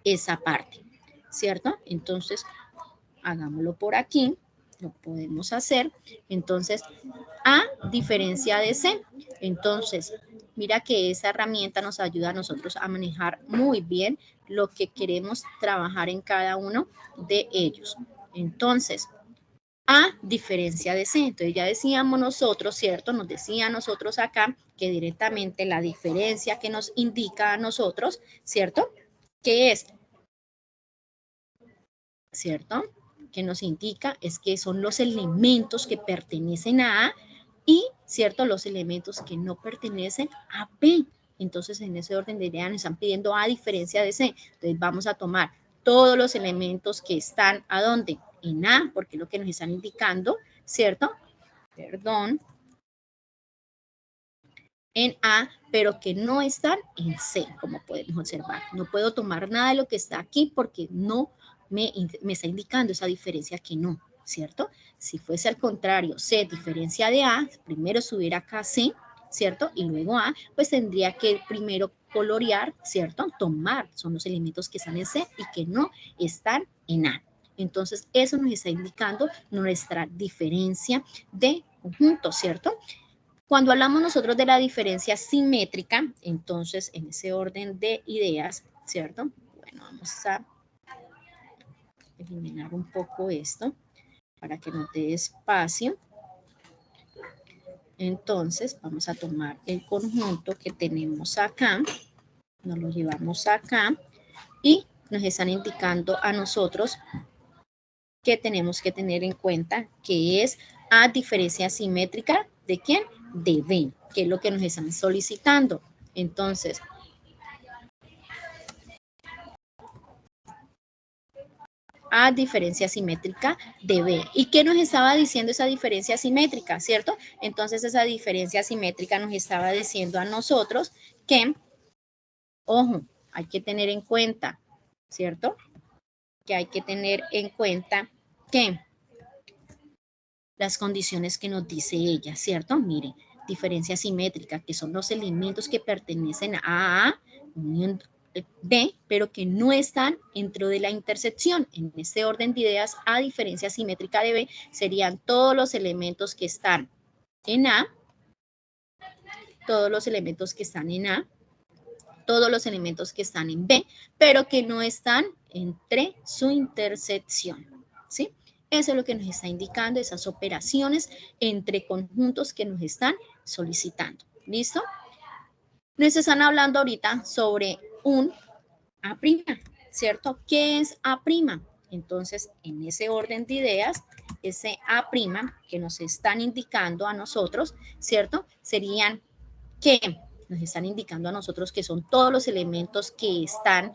esa parte, ¿cierto? Entonces, hagámoslo por aquí, lo podemos hacer. Entonces, A, diferencia de C. Entonces, mira que esa herramienta nos ayuda a nosotros a manejar muy bien lo que queremos trabajar en cada uno de ellos. Entonces, A, diferencia de C. Entonces, ya decíamos nosotros, ¿cierto? Nos decía a nosotros acá que directamente la diferencia que nos indica a nosotros, ¿cierto? ¿Qué es? ¿Cierto? Que nos indica es que son los elementos que pertenecen a A y, ¿cierto? Los elementos que no pertenecen a B. Entonces, en ese orden de ideas nos están pidiendo A diferencia de C. Entonces, vamos a tomar todos los elementos que están, ¿a dónde? En A, porque es lo que nos están indicando, ¿cierto? Perdón. En A, pero que no están en C, como podemos observar. No puedo tomar nada de lo que está aquí porque no me está indicando esa diferencia que no, ¿cierto? Si fuese al contrario, C diferencia de A, primero subir acá C, ¿cierto? Y luego A, pues tendría que primero colorear, ¿cierto? Tomar, son los elementos que están en C y que no están en A. Entonces, eso nos está indicando nuestra diferencia de conjunto, ¿cierto? Cuando hablamos nosotros de la diferencia simétrica, entonces en ese orden de ideas, ¿cierto? Bueno, vamos a eliminar un poco esto para que nos dé espacio. Entonces vamos a tomar el conjunto que tenemos acá, nos lo llevamos acá y nos están indicando a nosotros que tenemos que tener en cuenta que es A diferencia simétrica de ¿quién? De B, que es lo que nos están solicitando. Entonces, A diferencia simétrica de B. ¿Y qué nos estaba diciendo esa diferencia simétrica, cierto? Entonces, esa diferencia simétrica nos estaba diciendo a nosotros que, ojo, hay que tener en cuenta, ¿cierto? Que hay que tener en cuenta que las condiciones que nos dice ella, ¿cierto? Miren, diferencia simétrica, que son los elementos que pertenecen a A, unión B, pero que no están dentro de la intersección. En este orden de ideas, A diferencia simétrica de B serían todos los elementos que están en A, todos los elementos que están en A, todos los elementos que están en B, pero que no están entre su intersección, ¿sí? Eso es lo que nos está indicando esas operaciones entre conjuntos que nos están solicitando. ¿Listo? Nos están hablando ahorita sobre un A', ¿cierto? ¿Qué es A'? Entonces, en ese orden de ideas, ese A' que nos están indicando a nosotros, ¿cierto? Serían que nos están indicando a nosotros que son todos los elementos que están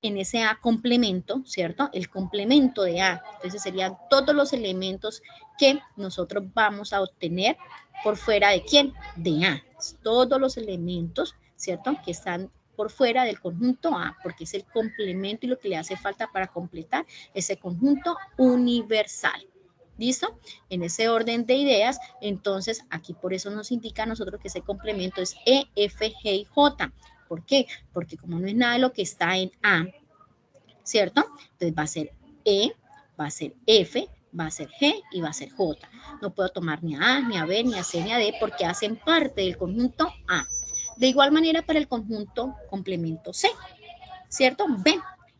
en ese A complemento, ¿cierto? El complemento de A. Entonces serían todos los elementos que nosotros vamos a obtener por fuera de ¿quién? De A. Todos los elementos, ¿cierto? Que están por fuera del conjunto A, porque es el complemento y lo que le hace falta para completar ese conjunto universal. ¿Listo? En ese orden de ideas, entonces aquí por eso nos indica a nosotros que ese complemento es E, F, G y J. ¿Por qué? Porque como no es nada de lo que está en A, ¿cierto? Entonces va a ser E, va a ser F, va a ser G y va a ser J. No puedo tomar ni a A, ni a B, ni a C, ni a D porque hacen parte del conjunto A. De igual manera para el conjunto complemento C, ¿cierto? B.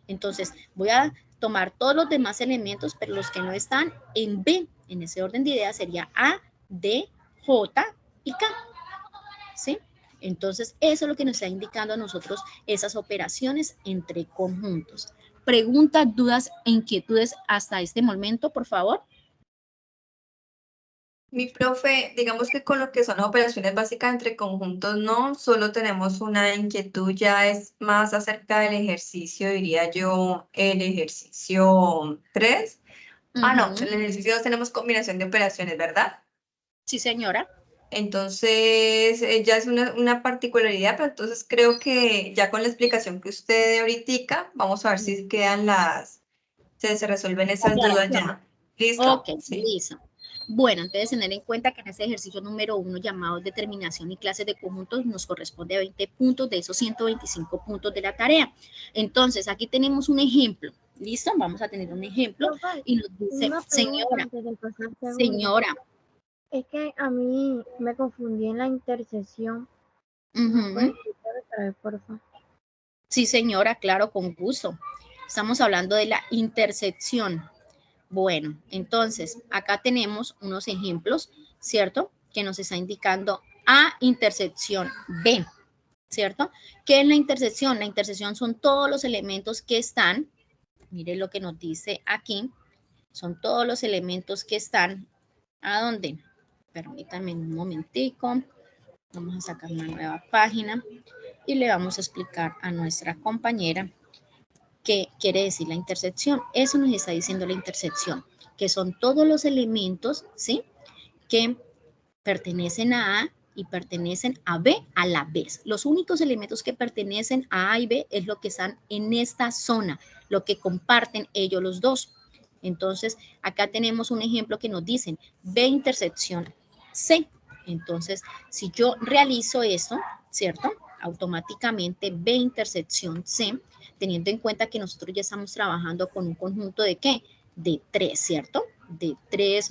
Entonces voy a tomar todos los demás elementos, pero los que no están en B, en ese orden de ideas sería A, D, J y K, ¿sí? Entonces, eso es lo que nos está indicando a nosotros esas operaciones entre conjuntos. Preguntas, dudas, inquietudes hasta este momento, por favor. Mi profe, digamos que con lo que son las operaciones básicas entre conjuntos, no solo tenemos una inquietud, ya es más acerca del ejercicio, diría yo, el ejercicio 3. No, en el ejercicio 2 tenemos combinación de operaciones, ¿verdad? Sí, señora. Entonces, ya es una particularidad, pero entonces creo que ya con la explicación que usted dio ahorita, vamos a ver si quedan se resuelven esas dudas ya. ¿Listo? Ok, sí. Listo. Bueno, entonces tener en cuenta que en ese ejercicio número 1 llamado determinación y clases de conjuntos nos corresponde 20 puntos de esos 125 puntos de la tarea. Entonces, aquí tenemos un ejemplo. ¿Listo? Vamos a tener un ejemplo y nos dice, señora, es que a mí me confundí en la intersección. ¿Me puedes explicar otra vez, por favor? Sí, señora, claro, con gusto. Estamos hablando de la intersección. Bueno, entonces, acá tenemos unos ejemplos, ¿cierto? Que nos está indicando A intersección B, ¿cierto? ¿Qué es la intersección? La intersección son todos los elementos que están, mire lo que nos dice aquí, son todos los elementos que están, ¿a dónde? Permítanme un momentico, vamos a sacar una nueva página y le vamos a explicar a nuestra compañera qué quiere decir la intersección. Eso nos está diciendo la intersección, que son todos los elementos, ¿sí? Que pertenecen a A y pertenecen a B a la vez. Los únicos elementos que pertenecen a A y B es lo que están en esta zona, lo que comparten ellos los dos. Entonces, acá tenemos un ejemplo que nos dicen B intersección C. Entonces, si yo realizo esto, ¿cierto? Automáticamente B intersección C, teniendo en cuenta que nosotros ya estamos trabajando con un conjunto de ¿qué? De 3, ¿cierto? De 3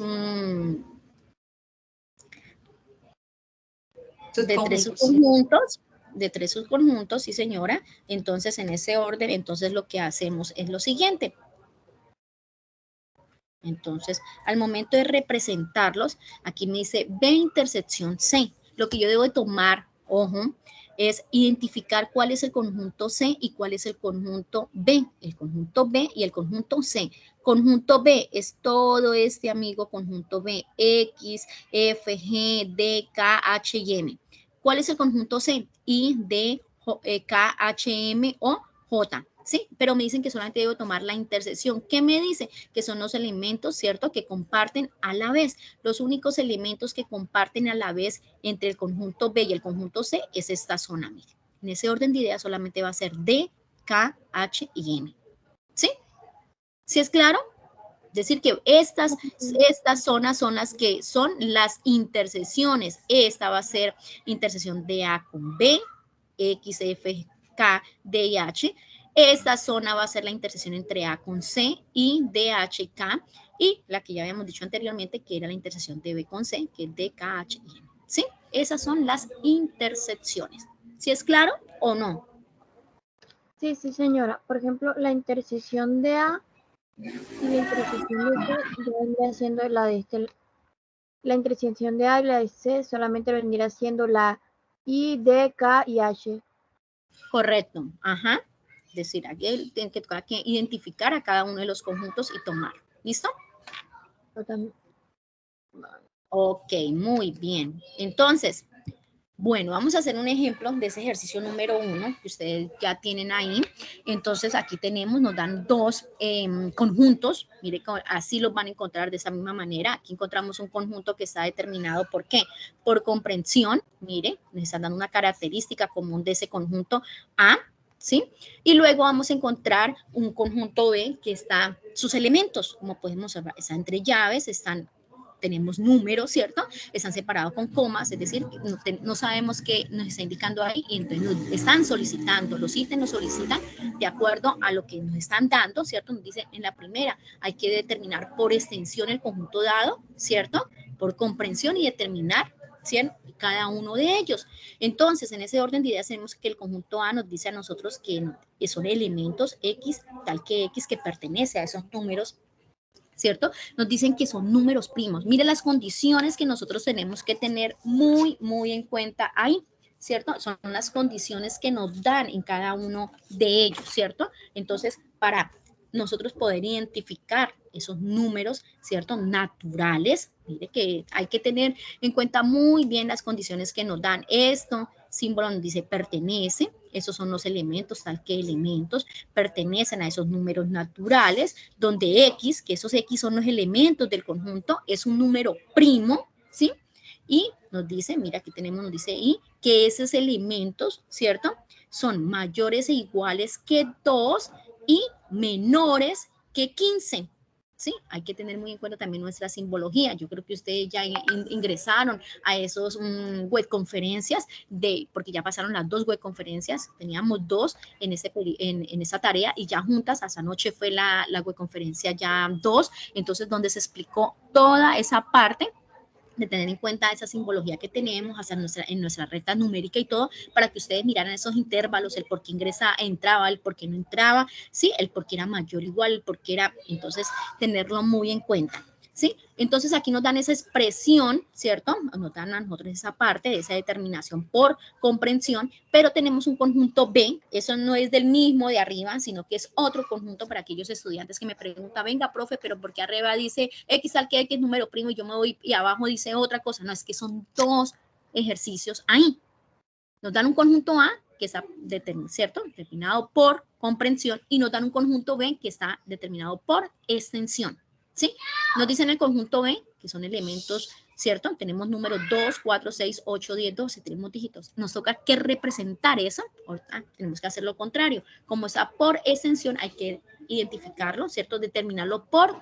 de tres subconjuntos, sí señora. Entonces, en ese orden, entonces lo que hacemos es lo siguiente. Entonces, al momento de representarlos, aquí me dice B intersección C. Lo que yo debo de tomar, ojo, es identificar cuál es el conjunto C y cuál es el conjunto B. El conjunto B y el conjunto C. Conjunto B es todo este amigo conjunto B, X, F, G, D, K, H y M. ¿Cuál es el conjunto C? I, D, K, H, M o J. Sí, pero me dicen que solamente debo tomar la intersección. ¿Qué me dice? Que son los elementos, ¿cierto? Que comparten a la vez. Los únicos elementos que comparten a la vez entre el conjunto B y el conjunto C es esta zona, mire. En ese orden de ideas solamente va a ser D, K, H y M. ¿Sí? ¿Sí es claro? Es decir, que estas zonas son las que son las intersecciones. Esta va a ser intersección de A con B, X, F, K, D y H. Esta zona va a ser la intersección entre A con C y D, H, K. Y la que ya habíamos dicho anteriormente, que era la intersección de B con C, que es D, K, H, I, N. ¿Sí? Esas son las intersecciones. ¿Sí es claro o no? Sí, sí, señora. Por ejemplo, la intersección de A y la intersección de C vendría siendo la de este. La intersección de A y la de C solamente vendría siendo la I, D, K y H. Correcto. Ajá. Es decir, aquí tienen que identificar a cada uno de los conjuntos y tomar. ¿Listo? Ok, muy bien. Entonces, bueno, vamos a hacer un ejemplo de ese ejercicio número 1 que ustedes ya tienen ahí. Entonces, aquí tenemos, nos dan dos conjuntos. Mire, así los van a encontrar de esa misma manera. Aquí encontramos un conjunto que está determinado ¿por qué? Por comprensión. Mire, nos están dando una característica común de ese conjunto A, ¿sí? Y luego vamos a encontrar un conjunto B que está, sus elementos, como podemos observar, están entre llaves, tenemos números, ¿cierto? Están separados con comas, es decir, no sabemos qué nos está indicando ahí y entonces nos están solicitando, los ítems nos solicitan de acuerdo a lo que nos están dando, ¿cierto? Nos dice en la primera, hay que determinar por extensión el conjunto dado, ¿cierto? Por comprensión y determinar, ¿cierto? Cada uno de ellos. Entonces, en ese orden de ideas tenemos que el conjunto A nos dice a nosotros que son elementos X, tal que X que pertenece a esos números, ¿cierto? Nos dicen que son números primos. Mire las condiciones que nosotros tenemos que tener muy, muy en cuenta ahí, ¿cierto? Son las condiciones que nos dan en cada uno de ellos, ¿cierto? Entonces, para nosotros poder identificar esos números, ¿cierto? Naturales, mire que hay que tener en cuenta muy bien las condiciones que nos dan. Esto, símbolo nos dice pertenece, esos son los elementos, tal que elementos pertenecen a esos números naturales, donde X, que esos X son los elementos del conjunto, es un número primo, ¿sí? Y nos dice, mira, aquí tenemos, nos dice Y, que esos elementos, ¿cierto? Son mayores e iguales que 2 y menores que 15. ¿Sí? Hay que tener muy en cuenta también nuestra simbología. Yo creo que ustedes ya ingresaron a esos web conferencias, porque ya pasaron las 2 web conferencias, teníamos 2 en esa tarea y ya juntas, hasta anoche fue la web conferencia ya 2, entonces donde se explicó toda esa parte de tener en cuenta esa simbología que tenemos hasta en nuestra recta numérica y todo, para que ustedes miraran esos intervalos, el por qué entraba, el por qué no entraba, ¿sí? El por qué era mayor o igual, el por qué era, entonces, tenerlo muy en cuenta, ¿sí? Entonces, aquí nos dan esa expresión, ¿cierto? Nos dan a nosotros esa parte de esa determinación por comprensión, pero tenemos un conjunto B, eso no es del mismo de arriba, sino que es otro conjunto para aquellos estudiantes que me preguntan, venga, profe, pero ¿por qué arriba dice X al que X número primo y yo me voy y abajo dice otra cosa? No, es que son 2 ejercicios ahí. Nos dan un conjunto A que está ¿cierto? Determinado por comprensión y nos dan un conjunto B que está determinado por extensión, ¿sí? Nos dicen el conjunto B que son elementos, ¿cierto? Tenemos números 2, 4, 6, 8, 10, 12, tenemos dígitos. Nos toca que representar eso, ahorita tenemos que hacer lo contrario. Como está por extensión, hay que identificarlo, ¿cierto? Determinarlo por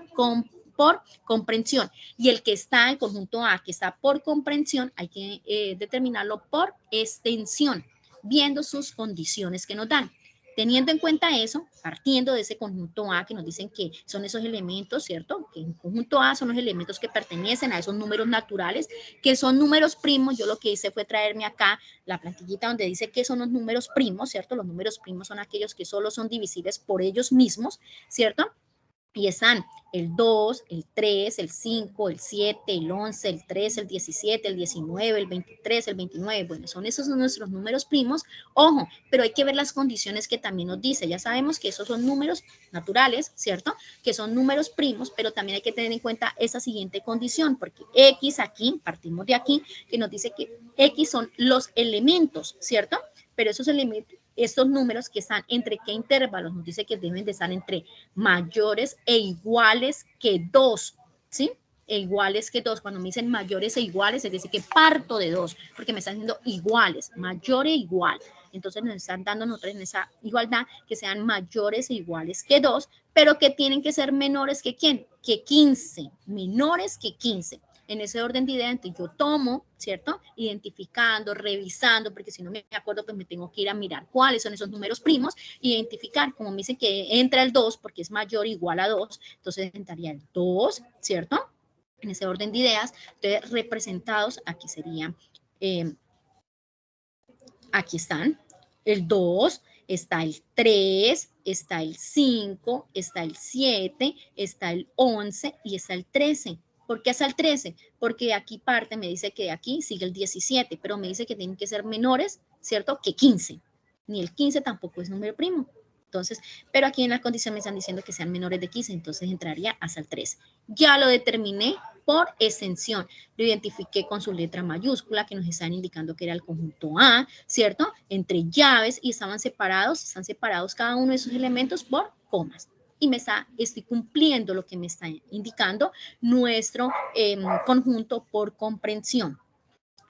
comprensión. Y el que está, el conjunto A, que está por comprensión, hay que determinarlo por extensión, viendo sus condiciones que nos dan. Teniendo en cuenta eso, partiendo de ese conjunto A que nos dicen que son esos elementos, ¿cierto? Que en conjunto A son los elementos que pertenecen a esos números naturales, que son números primos. Yo lo que hice fue traerme acá la plantillita donde dice que son los números primos, ¿cierto? Los números primos son aquellos que solo son divisibles por ellos mismos, ¿cierto? Y están el 2, el 3, el 5, el 7, el 11, el 13, el 17, el 19, el 23, el 29. Bueno, esos son nuestros números primos. Ojo, pero hay que ver las condiciones que también nos dice. Ya sabemos que esos son números naturales, ¿cierto? Que son números primos, pero también hay que tener en cuenta esa siguiente condición, porque X aquí, partimos de aquí, que nos dice que X son los elementos, ¿cierto? Pero esos elementos, estos números que están entre qué intervalos, nos dice que deben de estar entre mayores e iguales que 2, ¿sí? E iguales que 2, cuando me dicen mayores e iguales, es decir, que parto de 2, porque me están diciendo iguales, mayor e igual. Entonces nos están dando nosotros en esa igualdad que sean mayores e iguales que 2, pero que tienen que ser menores que ¿quién? Que 15, menores que 15. En ese orden de ideas, entonces yo tomo, ¿cierto? Identificando, revisando, porque si no me acuerdo, pues me tengo que ir a mirar cuáles son esos números primos, identificar, como me dice que entra el 2, porque es mayor o igual a 2, entonces entraría el 2, ¿cierto? En ese orden de ideas, entonces representados, aquí serían, aquí están, el 2, está el 3, está el 5, está el 7, está el 11 y está el 13. ¿Por qué hasta el 13? Porque aquí parte, me dice que aquí sigue el 17, pero me dice que tienen que ser menores, ¿cierto? Que 15. Ni el 15 tampoco es número primo. Entonces, pero aquí en la condición me están diciendo que sean menores de 15, entonces entraría hasta el 13. Ya lo determiné por extensión. Lo identifiqué con su letra mayúscula que nos están indicando que era el conjunto A, ¿cierto? Entre llaves y están separados cada uno de esos elementos por comas. Y estoy cumpliendo lo que me está indicando nuestro conjunto por comprensión.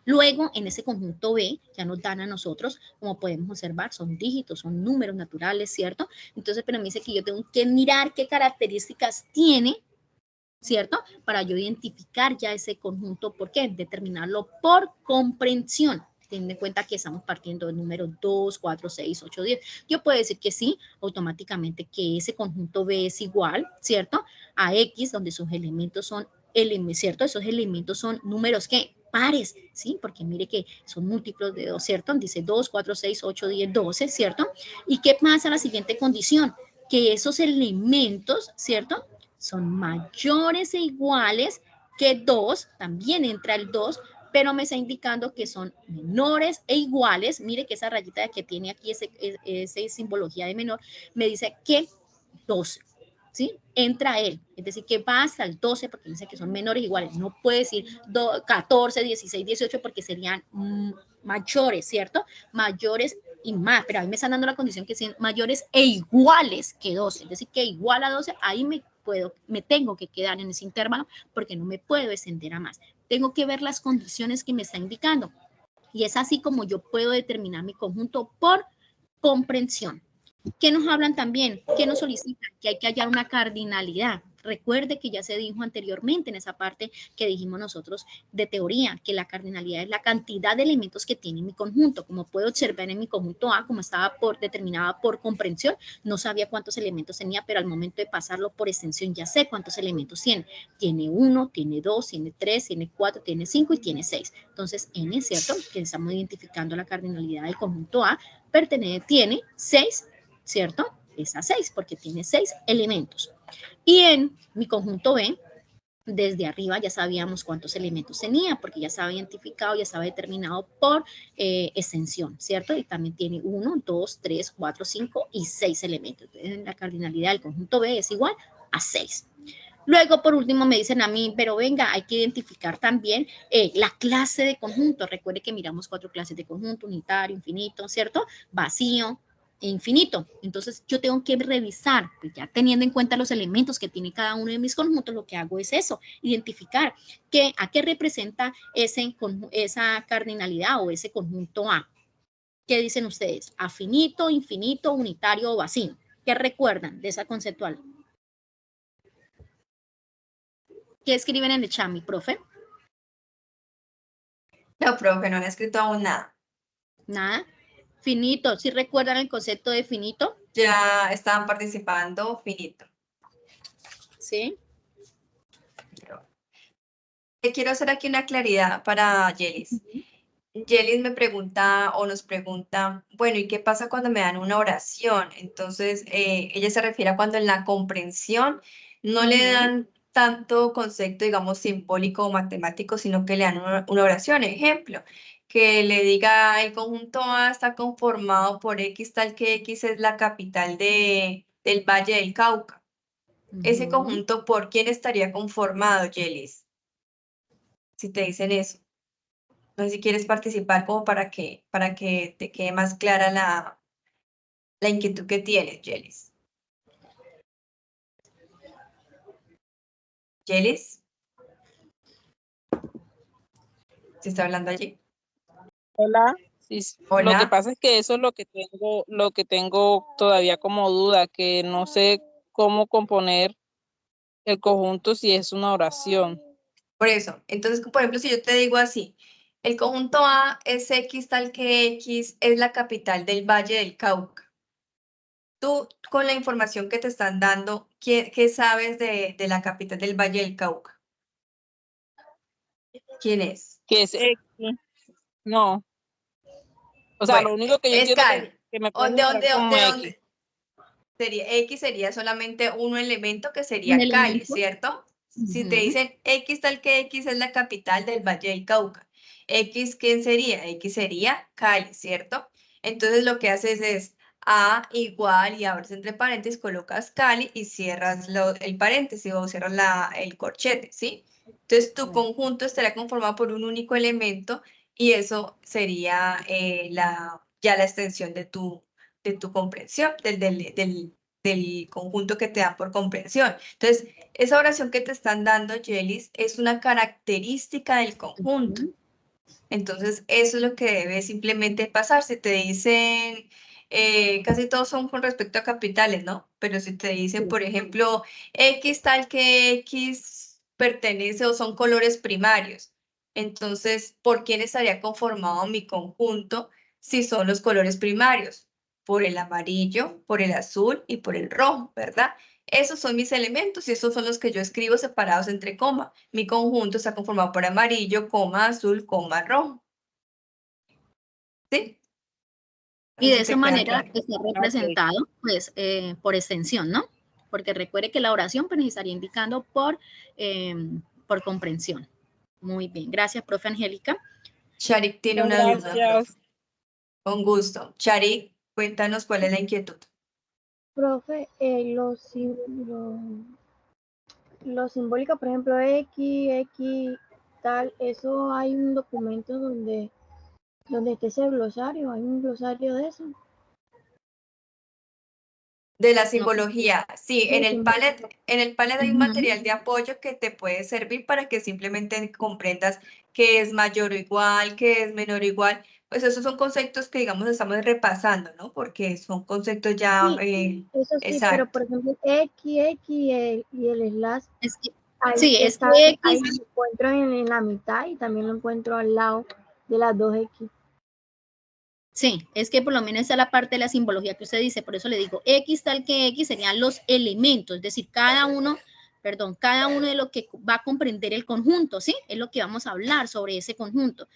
Luego, en ese conjunto B, ya nos dan a nosotros, como podemos observar, son dígitos, son números naturales, ¿cierto? Entonces, pero me dice que yo tengo que mirar qué características tiene, ¿cierto? Para yo identificar ya ese conjunto, ¿por qué? Determinarlo por comprensión. Teniendo en cuenta que estamos partiendo de números 2, 4, 6, 8, 10. Yo puedo decir que sí, automáticamente que ese conjunto B es igual, ¿cierto? A X, donde sus elementos son, ¿cierto? Esos elementos son números que pares, ¿sí? Porque mire que son múltiplos de 2, ¿cierto? Dice 2, 4, 6, 8, 10, 12, ¿cierto? ¿Y qué pasa en la siguiente condición? Que esos elementos, ¿cierto? Son mayores e iguales que 2, también entra el 2, pero me está indicando que son menores e iguales. Mire que esa rayita que tiene aquí, esa simbología de menor, me dice que 12. ¿Sí? Entra él, es decir, que va hasta el 12 porque dice que son menores e iguales, no puede decir 14, 16, 18 porque serían mayores, ¿cierto? Mayores y más, pero ahí me están dando la condición que sean mayores e iguales que 12, es decir, que igual a 12, ahí me tengo que quedar en ese intervalo porque no me puedo extender a más. Tengo que ver las condiciones que me está indicando y es así como yo puedo determinar mi conjunto por comprensión. ¿Qué nos hablan también? ¿Qué nos solicitan? Que hay que hallar una cardinalidad. Recuerde que ya se dijo anteriormente en esa parte que dijimos nosotros de teoría, que la cardinalidad es la cantidad de elementos que tiene mi conjunto. Como puedo observar en mi conjunto A, como estaba determinada por comprensión, no sabía cuántos elementos tenía, pero al momento de pasarlo por extensión ya sé cuántos elementos tiene. Tiene 1, tiene 2, tiene 3, tiene 4, tiene 5 y tiene 6. Entonces, N es cierto que estamos identificando la cardinalidad del conjunto A, tiene 6, ¿cierto? Es a 6 porque tiene 6 elementos. Y en mi conjunto B, desde arriba ya sabíamos cuántos elementos tenía, porque ya estaba identificado, ya estaba determinado por extensión, ¿cierto? Y también tiene 1, 2, 3, 4, 5 y 6 elementos. Entonces, la cardinalidad del conjunto B es igual a 6. Luego, por último, me dicen a mí, pero venga, hay que identificar también la clase de conjunto. Recuerde que miramos 4 clases de conjunto, unitario, infinito, ¿cierto? Vacío e infinito. Entonces, yo tengo que revisar, pues ya teniendo en cuenta los elementos que tiene cada uno de mis conjuntos, lo que hago es eso, identificar a qué representa esa cardinalidad o ese conjunto A. ¿Qué dicen ustedes? ¿Afinito, infinito, unitario o vacío? ¿Qué recuerdan de esa conceptual? ¿Qué escriben en el chat, mi profe? No, profe, no han escrito aún nada. Nada. Finito, ¿sí recuerdan el concepto de finito? Ya estaban participando, finito. Sí. Quiero hacer aquí una claridad para Yelis. Yelis me pregunta o nos pregunta, bueno, ¿y qué pasa cuando me dan una oración? Entonces, ella se refiere a cuando en la comprensión no le dan tanto concepto, digamos, simbólico o matemático, sino que le dan una oración. Ejemplo, que le diga el conjunto A está conformado por X, tal que X es la capital del Valle del Cauca. Ese conjunto, ¿por quién estaría conformado, Yelis? Si te dicen eso. No sé si quieres participar como para que te quede más clara la inquietud que tienes, Yelis. Yelis, ¿se está hablando allí? Hola, Sí, sí. Hola. Lo que pasa es que eso es lo que tengo todavía como duda, que no sé cómo componer el conjunto si es una oración. Por eso, entonces, por ejemplo, si yo te digo así, el conjunto A es X tal que X es la capital del Valle del Cauca. Tú, con la información que te están dando, ¿qué sabes de la capital del Valle del Cauca? ¿Quién es? Que es X. No. O sea, Bueno, lo único que yo es entiendo Cali. que me ¿De pueden nombrar dónde, como de X. dónde? X sería solamente un elemento que Un sería Cali, elemento. ¿cierto? Si te Ujú. dicen X tal que X es la capital del Valle del Cauca. X, ¿quién sería? X sería Cali, ¿cierto? Entonces lo que haces es A igual y abres entre paréntesis, colocas Cali y cierras el paréntesis o cierras el corchete, ¿sí? Entonces tu conjunto estará conformado por un único elemento y eso sería ya la extensión de tu comprensión, del conjunto que te dan por comprensión. Entonces, esa oración que te están dando, Yelis, es una característica del conjunto. Ujú. Entonces, eso es lo que debe simplemente pasar. Si te dicen, casi todos son con respecto a capitales, ¿no? Pero si te dicen, por ejemplo, X tal que X pertenece o son colores primarios, entonces, ¿por quién estaría conformado mi conjunto si son los colores primarios? Por el amarillo, por el azul y por el rojo, ¿verdad? Esos son mis elementos y esos son los que yo escribo separados entre coma. Mi conjunto está conformado por amarillo, coma, azul, coma, rojo. ¿Sí? Y No de sé si esa te queda manera claro. está representado, pues, por extensión, ¿no? Porque recuerde que la oración pues, estaría indicando por comprensión. Muy bien, gracias, profe Angélica. Charik tiene Muchas una duda, profe. gracias. Con gusto. Charik, cuéntanos cuál es la inquietud. Profe, lo simbólico, por ejemplo, X, tal, eso hay un documento donde esté ese glosario, hay un glosario de eso. De la No. simbología, sí, en el simbólico. panel hay un Ujú. material de apoyo que te puede servir para que simplemente comprendas qué es mayor o igual, qué es menor o igual. Pues esos son conceptos que, digamos, estamos repasando, ¿no? Porque son conceptos ya, Sí, eso sí, pero exacto. por ejemplo, X y el slash, Es que, ahí sí, es está, que X, ahí lo encuentro en la mitad y también lo encuentro al lado de las dos X. sí, es que por lo menos esa es la parte de la simbología que usted dice, por eso le digo, X tal que X serían los elementos, es decir, cada uno de lo que va a comprender el conjunto, ¿sí? Es lo que vamos a hablar sobre ese conjunto.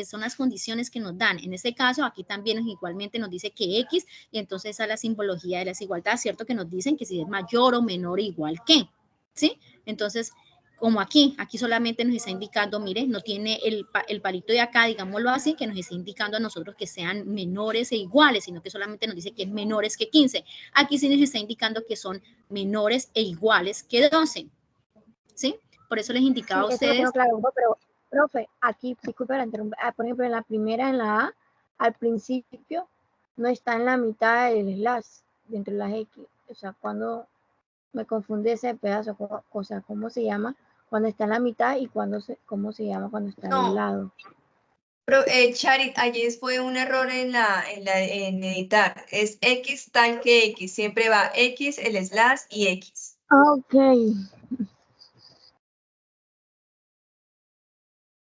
Son las condiciones que nos dan. En este caso, aquí también igualmente nos dice que X, y entonces esa es la simbología de la desigualdad, ¿cierto? Que nos dicen que si es mayor o menor igual que, ¿sí? Entonces, como aquí solamente nos está indicando, mire, no tiene el palito de acá, digámoslo así, que nos está indicando a nosotros que sean menores e iguales, sino que solamente nos dice que es menores que 15. Aquí sí nos está indicando que son menores e iguales que 12, ¿sí? Por eso les indicaba a Sí, eso lo ustedes. tengo claro, pero, profe, aquí, disculpe la interrupción, por ejemplo, en la primera, en la A, al principio, no está en la mitad el slash, dentro de las X. O sea, cuando me confunde ese pedazo, o sea, ¿cómo se llama cuando está en la mitad y cómo se llama cuando está al No, lado? pero Charit, ayer fue un error en editar. Es X tal que X. Siempre va X, el slash y X. Ok.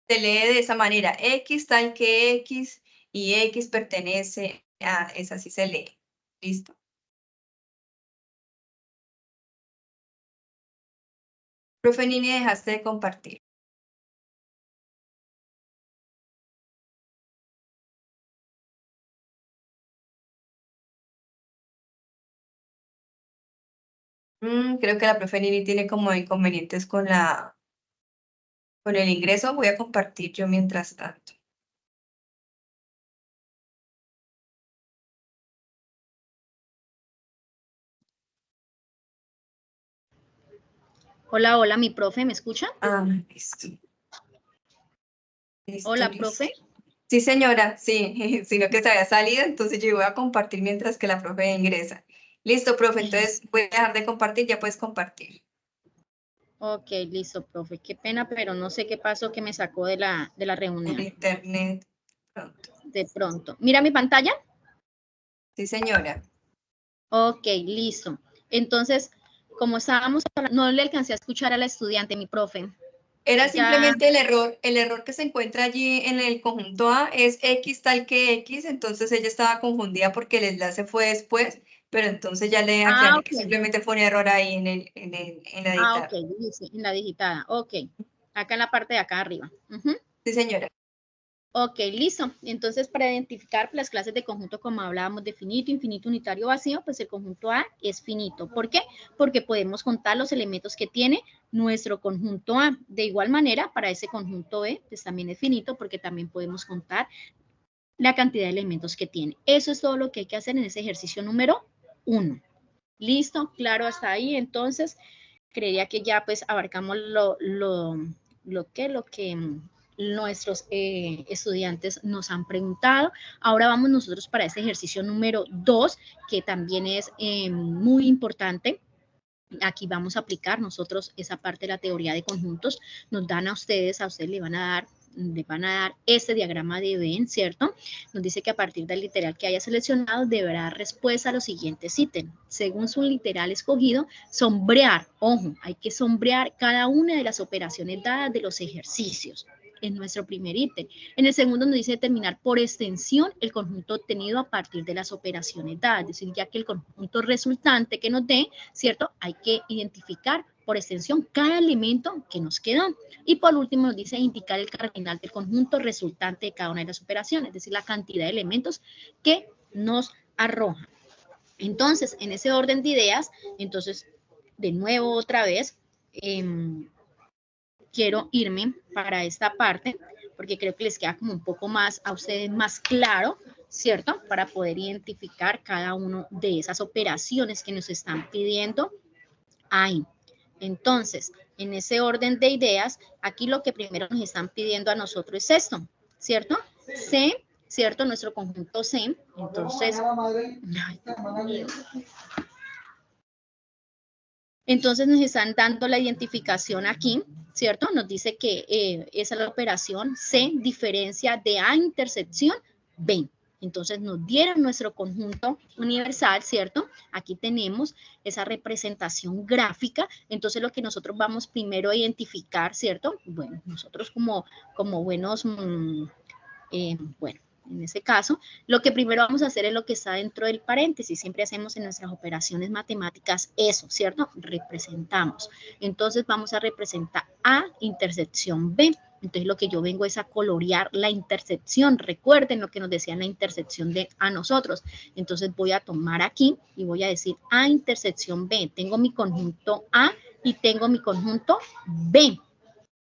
Se lee de esa manera. X tal que X y X pertenece a... Es así se lee. ¿Listo? Profe Nini, dejaste de compartir. Creo que la profe Nini tiene como inconvenientes con el ingreso. Voy a compartir yo mientras tanto. Hola, hola, mi profe, ¿me escucha? Ah, listo. Listo, Hola, listo. profe. Sí, señora, sí, sino que se había salido, entonces yo voy a compartir mientras que la profe ingresa. Listo, profe, entonces voy a dejar de compartir, ya puedes compartir. Ok, listo, profe. Qué pena, pero no sé qué pasó que me sacó de la El reunión. internet. Pronto. De pronto. ¿Mira mi pantalla? Sí, señora. Ok, listo. Entonces, como estábamos hablando, no le alcancé a escuchar a la estudiante, mi profe. Era Ya. simplemente el error que se encuentra allí en el conjunto A es X tal que X, entonces ella estaba confundida porque el enlace fue después, pero entonces ya le aclaré que Ok. simplemente fue un error ahí en la editada. Ok, dice, en la digitada. Ok. Acá en la parte de acá arriba. Ujú. Sí, señora. Ok, listo. Entonces, para identificar las clases de conjunto, como hablábamos de finito, infinito, unitario, vacío, pues el conjunto A es finito. ¿Por qué? Porque podemos contar los elementos que tiene nuestro conjunto A. De igual manera, para ese conjunto B, pues también es finito, porque también podemos contar la cantidad de elementos que tiene. Eso es todo lo que hay que hacer en ese ejercicio número 1. ¿Listo? Claro, hasta ahí. Entonces, creería que ya pues abarcamos lo que nuestros estudiantes nos han preguntado. Ahora vamos nosotros para este ejercicio número 2, que también es muy importante. Aquí vamos a aplicar nosotros esa parte de la teoría de conjuntos. Nos dan a ustedes le van a dar este diagrama de Venn, ¿cierto? Nos dice que a partir del literal que haya seleccionado deberá dar respuesta a los siguientes ítems. Según su literal escogido, sombrear, ojo, hay que sombrear cada una de las operaciones dadas de los ejercicios. En nuestro primer ítem. En el segundo nos dice determinar por extensión el conjunto obtenido a partir de las operaciones dadas, es decir, ya que el conjunto resultante que nos dé, ¿cierto? Hay que identificar por extensión cada elemento que nos quedó. Y por último nos dice indicar el cardinal del conjunto resultante de cada una de las operaciones, es decir, la cantidad de elementos que nos arroja. Entonces, en ese orden de ideas, entonces, de nuevo otra vez, quiero irme para esta parte, porque creo que les queda como un poco más a ustedes más claro, ¿cierto? Para poder identificar cada una de esas operaciones que nos están pidiendo ahí. Entonces, en ese orden de ideas, aquí lo que primero nos están pidiendo a nosotros es esto, ¿cierto? C, ¿cierto? Nuestro conjunto C. Entonces, entonces nos están dando la identificación aquí, ¿cierto? Nos dice que esa es la operación C, diferencia de A intersección B. Entonces nos dieron nuestro conjunto universal, ¿cierto? Aquí tenemos esa representación gráfica. Entonces lo que nosotros vamos primero a identificar, ¿cierto? Bueno, nosotros como buenos, bueno, en ese caso, lo que primero vamos a hacer es lo que está dentro del paréntesis. Siempre hacemos en nuestras operaciones matemáticas eso, ¿cierto? Representamos. Entonces vamos a representar A intersección B. Entonces lo que yo vengo es a colorear la intersección. Recuerden lo que nos decían la intersección de a nosotros. Entonces voy a tomar aquí y voy a decir A intersección B. Tengo mi conjunto A y tengo mi conjunto B.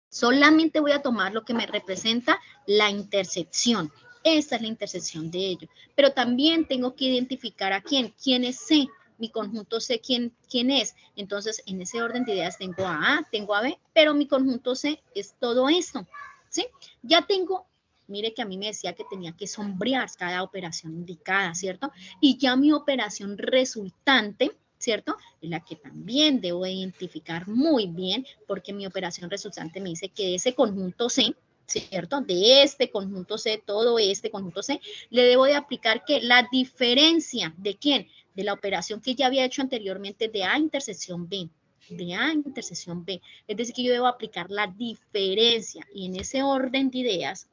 Solamente voy a tomar lo que me representa la intersección. Esta es la intersección de ellos. Pero también tengo que identificar a quién. ¿Quién es C? Mi conjunto C, ¿quién es? Entonces, en ese orden de ideas tengo a A, tengo a B, pero mi conjunto C es todo esto, ¿sí? Ya tengo, mire que a mí me decía que tenía que sombrear cada operación indicada, ¿cierto? Y ya mi operación resultante, ¿cierto? Es la que también debo identificar muy bien, porque mi operación resultante me dice que ese conjunto C, ¿cierto? De este conjunto C, todo este conjunto C, le debo de aplicar que la diferencia de quién, de la operación que ya había hecho anteriormente de A intersección B, de A intersección B, es decir, que yo debo aplicar la diferencia, y en ese orden de ideas,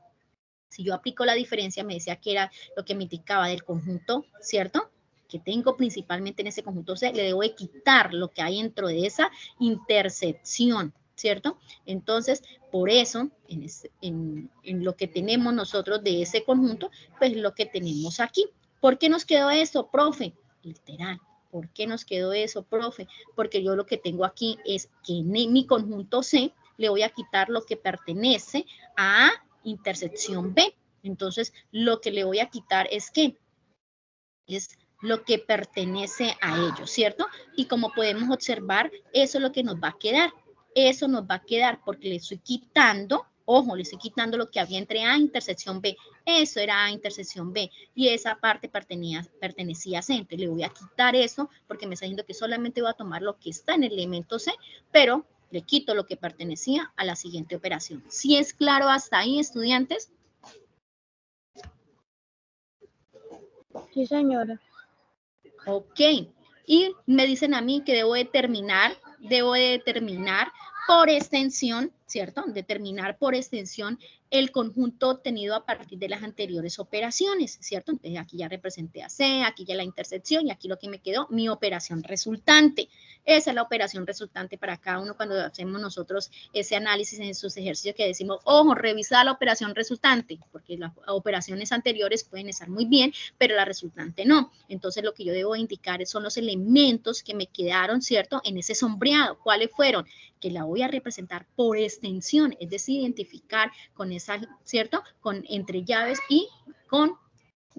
si yo aplico la diferencia, me decía que era lo que me indicaba del conjunto, ¿cierto?, que tengo principalmente en ese conjunto C, le debo de quitar lo que hay dentro de esa intersección, ¿cierto? Entonces, por eso, en lo que tenemos nosotros de ese conjunto, pues lo que tenemos aquí. ¿Por qué nos quedó eso, profe? Literal. ¿Por qué nos quedó eso, profe? Porque yo lo que tengo aquí es que en mi conjunto C le voy a quitar lo que pertenece a intersección B. Entonces, lo que le voy a quitar es ¿qué? Es lo que pertenece a ellos, ¿cierto? Y como podemos observar, eso es lo que nos va a quedar. Eso nos va a quedar porque le estoy quitando, ojo, le estoy quitando lo que había entre A intersección B. Eso era A intersección B y esa parte pertenecía a C. Entonces le voy a quitar eso porque me está diciendo que solamente voy a tomar lo que está en el elemento C, pero le quito lo que pertenecía a la siguiente operación. ¿Sí es claro hasta ahí, estudiantes? Sí, señora. Ok. Y me dicen a mí que debo determinar por extensión, ¿cierto? Determinar por extensión el conjunto obtenido a partir de las anteriores operaciones, ¿cierto? Entonces aquí ya representé a C, aquí ya la intersección y aquí lo que me quedó, mi operación resultante. Esa es la operación resultante para cada uno cuando hacemos nosotros ese análisis en sus ejercicios que decimos, ojo, revisa la operación resultante, porque las operaciones anteriores pueden estar muy bien, pero la resultante no. Entonces lo que yo debo indicar son los elementos que me quedaron, ¿cierto? En ese sombreado. ¿Cuáles fueron? Que la voy a representar por extensión, es decir, identificar con esa, ¿cierto? Con entre llaves y con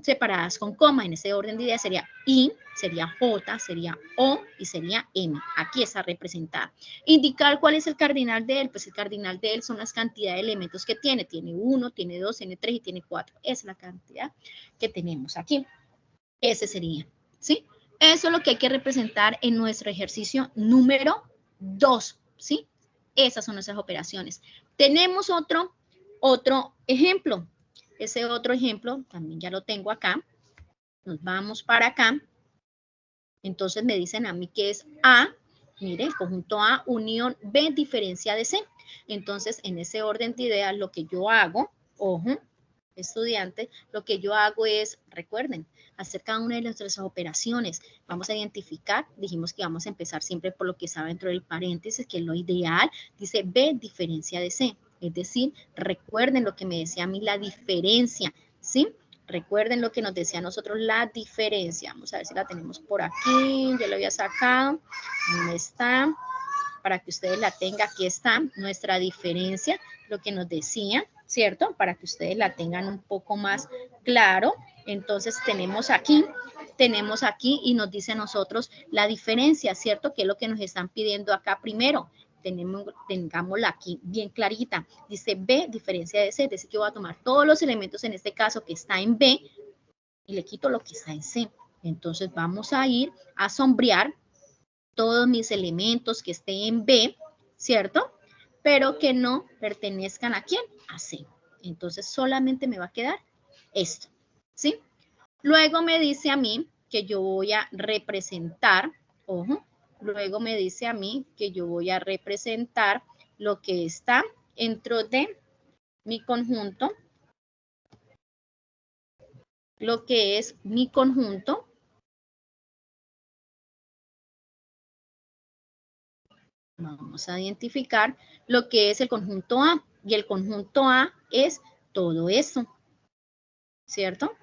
separadas con coma. En ese orden de ideas sería I, sería J, sería O y sería M. Aquí está representada. Indicar cuál es el cardinal de él. Pues el cardinal de él son las cantidades de elementos que tiene. Tiene 1, tiene 2, tiene 3 y tiene 4. Esa es la cantidad que tenemos aquí. Ese sería, ¿sí? Eso es lo que hay que representar en nuestro ejercicio número 2, ¿sí? Esas son nuestras operaciones. Tenemos otro ejemplo. Ese otro ejemplo también ya lo tengo acá. Nos vamos para acá. Entonces me dicen a mí que es A, mire, el conjunto A, unión B, diferencia de C. Entonces, en ese orden de ideas, lo que yo hago, ojo, estudiante, lo que yo hago es, recuerden, hacer cada una de nuestras operaciones. Vamos a identificar, dijimos que vamos a empezar siempre por lo que está dentro del paréntesis, que es lo ideal. Dice B, diferencia de C. Es decir, recuerden lo que me decía a mí, la diferencia, ¿sí? Recuerden lo que nos decía a nosotros la diferencia. Vamos a ver si la tenemos por aquí. Yo la había sacado. ¿Dónde está? Para que ustedes la tengan. Aquí está nuestra diferencia, lo que nos decía, ¿cierto? Para que ustedes la tengan un poco más claro. Entonces tenemos aquí y nos dice a nosotros la diferencia, ¿cierto? Que es lo que nos están pidiendo acá primero. Tengámosla aquí bien clarita. Dice B, diferencia de C, es decir, que voy a tomar todos los elementos en este caso que está en B y le quito lo que está en C. Entonces vamos a ir a sombrear todos mis elementos que estén en B, ¿cierto? Pero que no pertenezcan a ¿quién? A C. Entonces solamente me va a quedar esto, ¿sí? Luego me dice a mí que yo voy a representar, ojo, luego me dice a mí que yo voy a representar lo que está dentro de mi conjunto, lo que es mi conjunto. Vamos a identificar lo que es el conjunto A, y el conjunto A es todo esto, ¿cierto?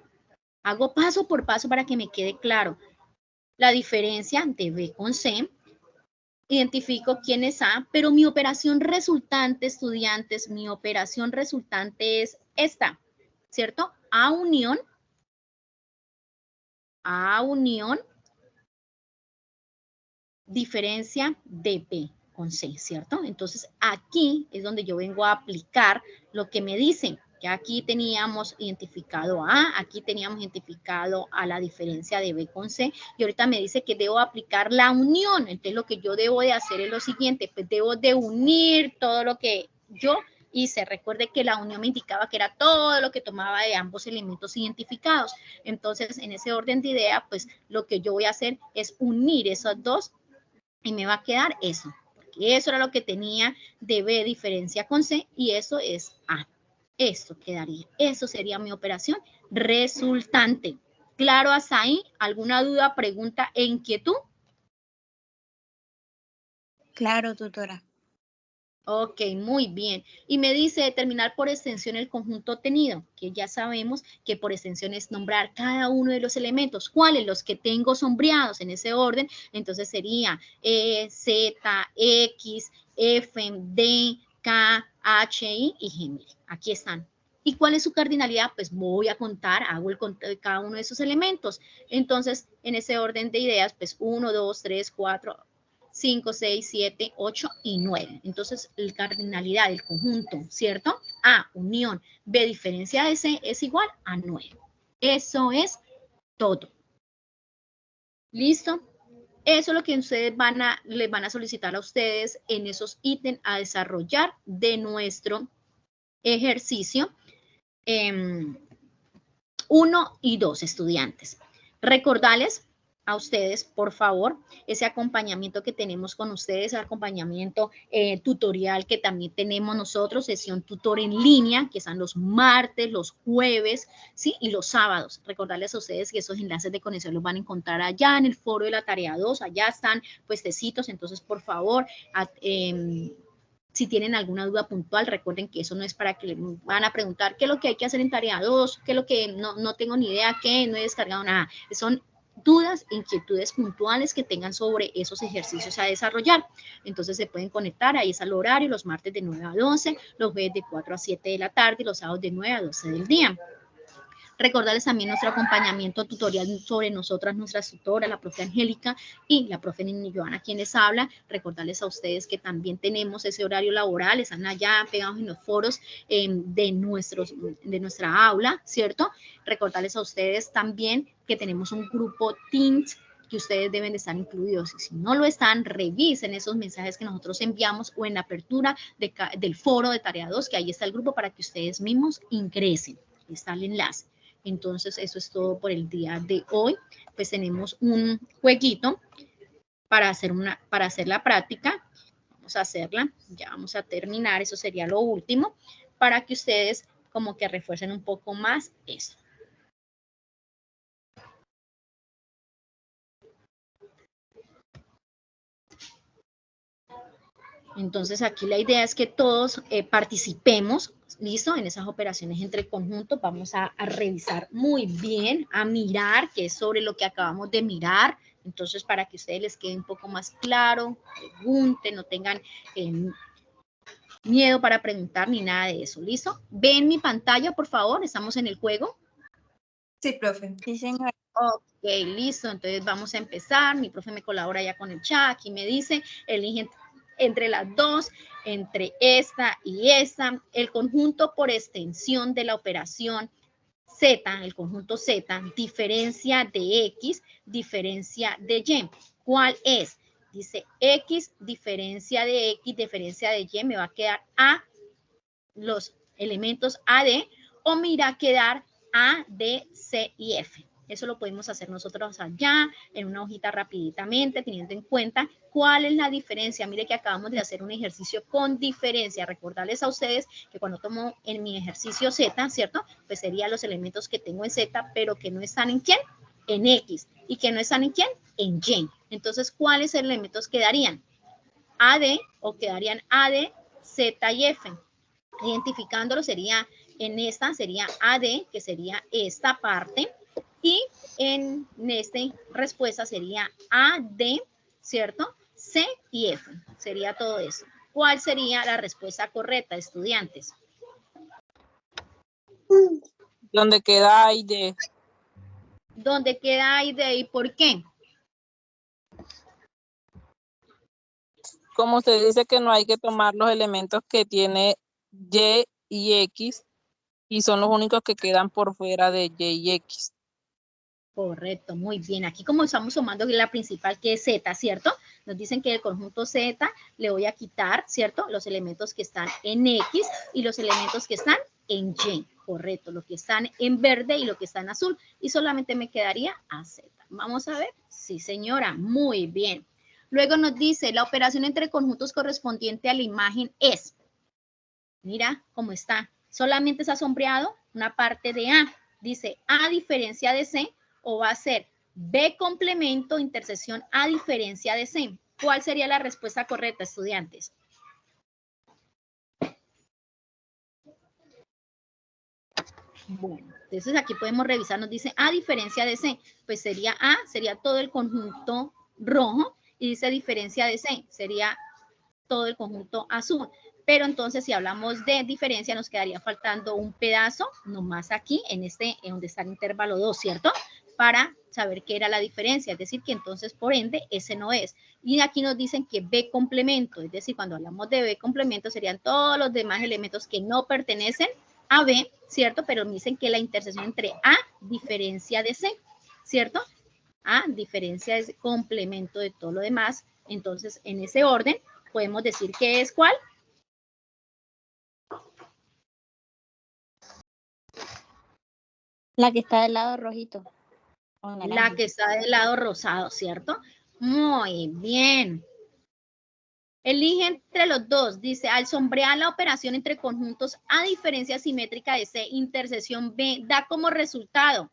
Hago paso por paso para que me quede claro. La diferencia de B con C, identifico quién es A, pero mi operación resultante, estudiantes, mi operación resultante es esta, ¿cierto? A unión, diferencia de B con C, ¿cierto? Entonces, aquí es donde yo vengo a aplicar lo que me dicen. Que aquí teníamos identificado A, aquí teníamos identificado a la diferencia de B con C, y ahorita me dice que debo aplicar la unión. Entonces, lo que yo debo de hacer es lo siguiente, pues debo de unir todo lo que yo hice. Recuerde que la unión me indicaba que era todo lo que tomaba de ambos elementos identificados. Entonces, en ese orden de idea, pues lo que yo voy a hacer es unir esos dos y me va a quedar eso. Porque eso era lo que tenía de B diferencia con C y eso es A. Esto quedaría. Eso sería mi operación resultante. ¿Claro hasta ahí? ¿Alguna duda, pregunta e inquietud? Claro, tutora. Ok, muy bien. Y me dice determinar por extensión el conjunto obtenido, que ya sabemos que por extensión es nombrar cada uno de los elementos. ¿Cuáles? Los que tengo sombreados en ese orden. Entonces sería E, Z, X, F, D, K, H, I y G. Aquí están. ¿Y cuál es su cardinalidad? Pues voy a contar, hago el conteo de cada uno de esos elementos. Entonces, en ese orden de ideas, pues 1, 2, 3, 4... 5, 6, 7, 8 y 9. Entonces, la cardinalidad del conjunto, ¿cierto? A, unión, B, diferencia de C es igual a 9. Eso es todo. ¿Listo? Eso es lo que ustedes les van a solicitar a ustedes en esos ítems a desarrollar de nuestro ejercicio 1 y 2, estudiantes. Recordarles a ustedes, por favor, ese acompañamiento que tenemos con ustedes, el acompañamiento tutorial que también tenemos nosotros, sesión tutor en línea, que están los martes, los jueves, ¿sí? Y los sábados. Recordarles a ustedes que esos enlaces de conexión los van a encontrar allá en el foro de la tarea 2, allá están puestecitos, entonces, por favor, si tienen alguna duda puntual, recuerden que eso no es para que les van a preguntar qué es lo que hay que hacer en tarea 2, qué es lo que no tengo ni idea, qué, no he descargado nada. Son dudas, inquietudes puntuales que tengan sobre esos ejercicios a desarrollar. Entonces se pueden conectar, ahí es al horario, los martes de 9 a 12, los jueves de 4 a 7 de la tarde y los sábados de 9 a 12 del día. Recordarles también nuestro acompañamiento tutorial sobre nosotras, nuestras tutoras, la profe Angélica y la profe Nini Joana, quien les habla. Recordarles a ustedes que también tenemos ese horario laboral, están allá pegados en los foros de nuestra aula, ¿cierto? Recordarles a ustedes también que tenemos un grupo Teams que ustedes deben de estar incluidos. Y si no lo están, revisen esos mensajes que nosotros enviamos o en la apertura del foro de tarea 2, que ahí está el grupo para que ustedes mismos ingresen. Ahí está el enlace. Entonces, eso es todo por el día de hoy. Pues tenemos un jueguito para hacer la práctica. Vamos a hacerla. Ya vamos a terminar. Eso sería lo último para que ustedes como que refuercen un poco más eso. Entonces, aquí la idea es que todos participemos, ¿listo? En esas operaciones entre conjuntos vamos a revisar muy bien, a mirar, que es sobre lo que acabamos de mirar. Entonces, para que a ustedes les quede un poco más claro, pregunten, no tengan miedo para preguntar ni nada de eso, ¿listo? ¿Ven mi pantalla, por favor? ¿Estamos en el juego? Sí, profe. Sí, señora. Ok, listo. Entonces, vamos a empezar. Mi profe me colabora ya con el chat. Aquí me dice, eligen entre las dos, entre esta y esta, el conjunto por extensión de la operación Z, el conjunto Z, diferencia de X, diferencia de Y. ¿Cuál es? Dice X, diferencia de X, diferencia de Y, me va a quedar A, los elementos AD, o me irá a quedar A, D, C y F. Eso lo podemos hacer nosotros allá, en una hojita rapiditamente, teniendo en cuenta cuál es la diferencia. Mire que acabamos de hacer un ejercicio con diferencia. Recordarles a ustedes que cuando tomo en mi ejercicio Z, ¿cierto? Pues serían los elementos que tengo en Z, pero que no están en ¿quién? En X. ¿Y que no están en quién? En Y. Entonces, ¿cuáles elementos quedarían? AD o quedarían AD, Z y F. Identificándolo sería, en esta sería AD, que sería esta parte, y en esta respuesta sería AD, ¿cierto? C y F, sería todo eso. ¿Cuál sería la respuesta correcta, estudiantes? Donde queda A y D. ¿Dónde queda A y D y por qué? Como usted dice que no hay que tomar los elementos que tiene Y y X y son los únicos que quedan por fuera de Y y X. Correcto, muy bien. Aquí como estamos sumando la principal que es Z, ¿cierto? Nos dicen que el conjunto Z le voy a quitar, ¿cierto? Los elementos que están en X y los elementos que están en Y. Correcto, los que están en verde y los que están en azul. Y solamente me quedaría AZ. Vamos a ver. Sí, señora, muy bien. Luego nos dice, la operación entre conjuntos correspondiente a la imagen es, mira cómo está, solamente está sombreado una parte de A. Dice A diferencia de C, o va a ser B complemento intersección A diferencia de C. ¿Cuál sería la respuesta correcta, estudiantes? Bueno, entonces aquí podemos revisar, nos dice A diferencia de C, pues sería A, sería todo el conjunto rojo, y dice diferencia de C, sería todo el conjunto azul. Pero entonces si hablamos de diferencia nos quedaría faltando un pedazo, nomás aquí, en donde está el intervalo 2, ¿cierto? Para saber qué era la diferencia, es decir, que entonces por ende ese no es. Y aquí nos dicen que B complemento, es decir, cuando hablamos de B complemento serían todos los demás elementos que no pertenecen a B, ¿cierto? Pero me dicen que la intersección entre A diferencia de C, ¿cierto? A diferencia es complemento de todo lo demás. Entonces, en ese orden, podemos decir que es ¿cuál? La que está del lado rojito. La que está del lado rosado, ¿cierto? Muy bien. Elige entre los dos. Dice, al sombrear la operación entre conjuntos A diferencia simétrica de C, intersección B, da como resultado.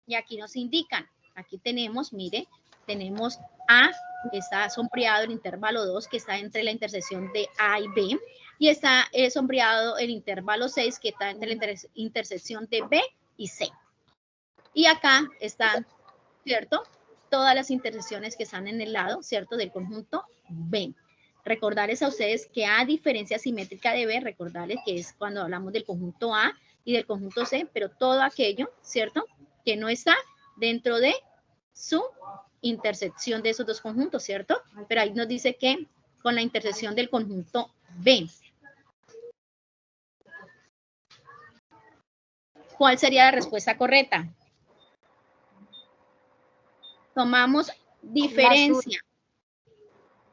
Y aquí nos indican. Aquí tenemos, mire, tenemos A, que está sombreado el intervalo 2, que está entre la intersección de A y B. Y está sombreado el intervalo 6, que está entre la intersección de B y C. Y acá están, ¿cierto? Todas las intersecciones que están en el lado, ¿cierto? Del conjunto B. Recordarles a ustedes que A diferencia simétrica de B, recordarles que es cuando hablamos del conjunto A y del conjunto C, pero todo aquello, ¿cierto? Que no está dentro de su intersección de esos dos conjuntos, ¿cierto? Pero ahí nos dice que con la intersección del conjunto B. ¿Cuál sería la respuesta correcta? Tomamos diferencia.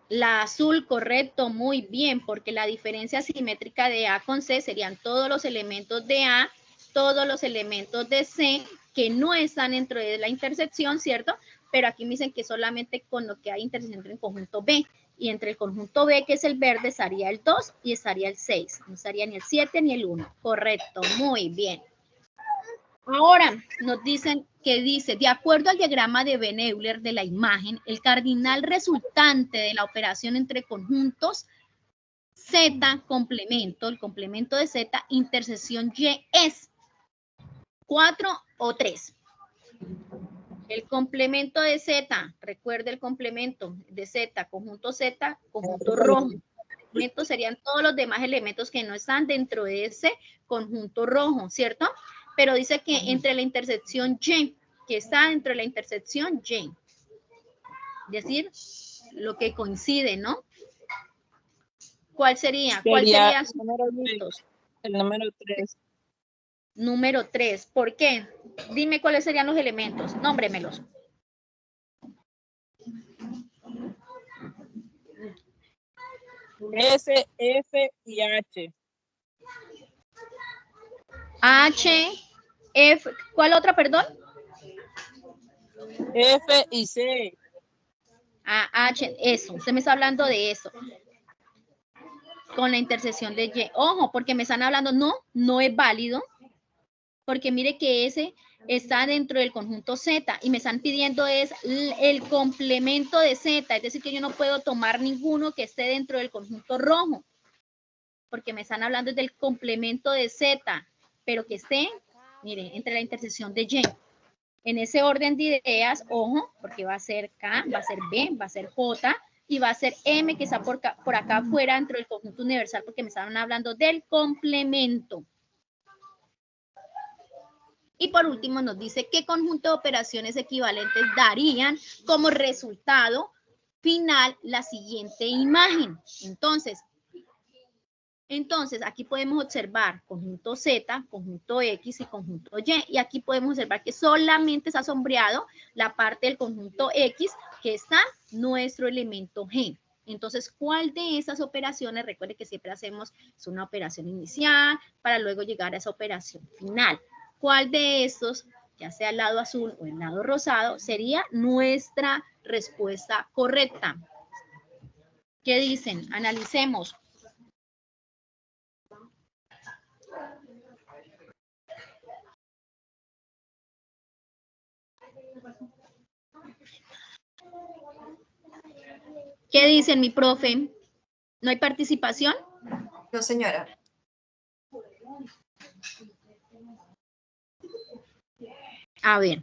La azul, correcto, muy bien, porque la diferencia simétrica de A con C serían todos los elementos de A, todos los elementos de C que no están dentro de la intersección, ¿cierto? Pero aquí me dicen que solamente con lo que hay intersección entre el conjunto B. Y entre el conjunto B, que es el verde, estaría el 2 y estaría el 6. No estaría ni el 7 ni el 1. Correcto, muy bien. Ahora nos dicen que dice, de acuerdo al diagrama de Venn-Euler de la imagen, el cardinal resultante de la operación entre conjuntos Z complemento, el complemento de Z, intersección Y es 4 o 3. El complemento de Z, recuerde el complemento de Z, conjunto rojo. Elementos serían todos los demás elementos que no están dentro de ese conjunto rojo, ¿cierto? Pero dice que entre la intersección Y, que está dentro de la intersección Y. Es decir, lo que coincide, ¿no? ¿Cuál sería? ¿Cuál sería su conjuntos? El número 3. Número 3. ¿Por qué? Dime cuáles serían los elementos. Nómbremelos. S, F y H. H, F, ¿cuál otra, perdón? F y C. Ah, H, eso, usted me está hablando de eso. Con la intersección de Y. Ojo, porque me están hablando, no es válido, porque mire que ese está dentro del conjunto Z y me están pidiendo es el complemento de Z, es decir, que yo no puedo tomar ninguno que esté dentro del conjunto rojo, porque me están hablando del complemento de Z, pero que esté, mire, entre la intersección de Y. En ese orden de ideas, ojo, porque va a ser K, va a ser B, va a ser J y va a ser M, que está por acá afuera dentro del conjunto universal, porque me estaban hablando del complemento. Y por último nos dice qué conjunto de operaciones equivalentes darían como resultado final la siguiente imagen. Entonces, aquí podemos observar conjunto Z, conjunto X y conjunto Y. Y aquí podemos observar que solamente está sombreado la parte del conjunto X, que está nuestro elemento G. Entonces, ¿cuál de esas operaciones? Recuerde que siempre hacemos una operación inicial para luego llegar a esa operación final. ¿Cuál de estos, ya sea el lado azul o el lado rosado, sería nuestra respuesta correcta? ¿Qué dicen? Analicemos. ¿Qué dicen, mi profe? ¿No hay participación? No, señora. A ver,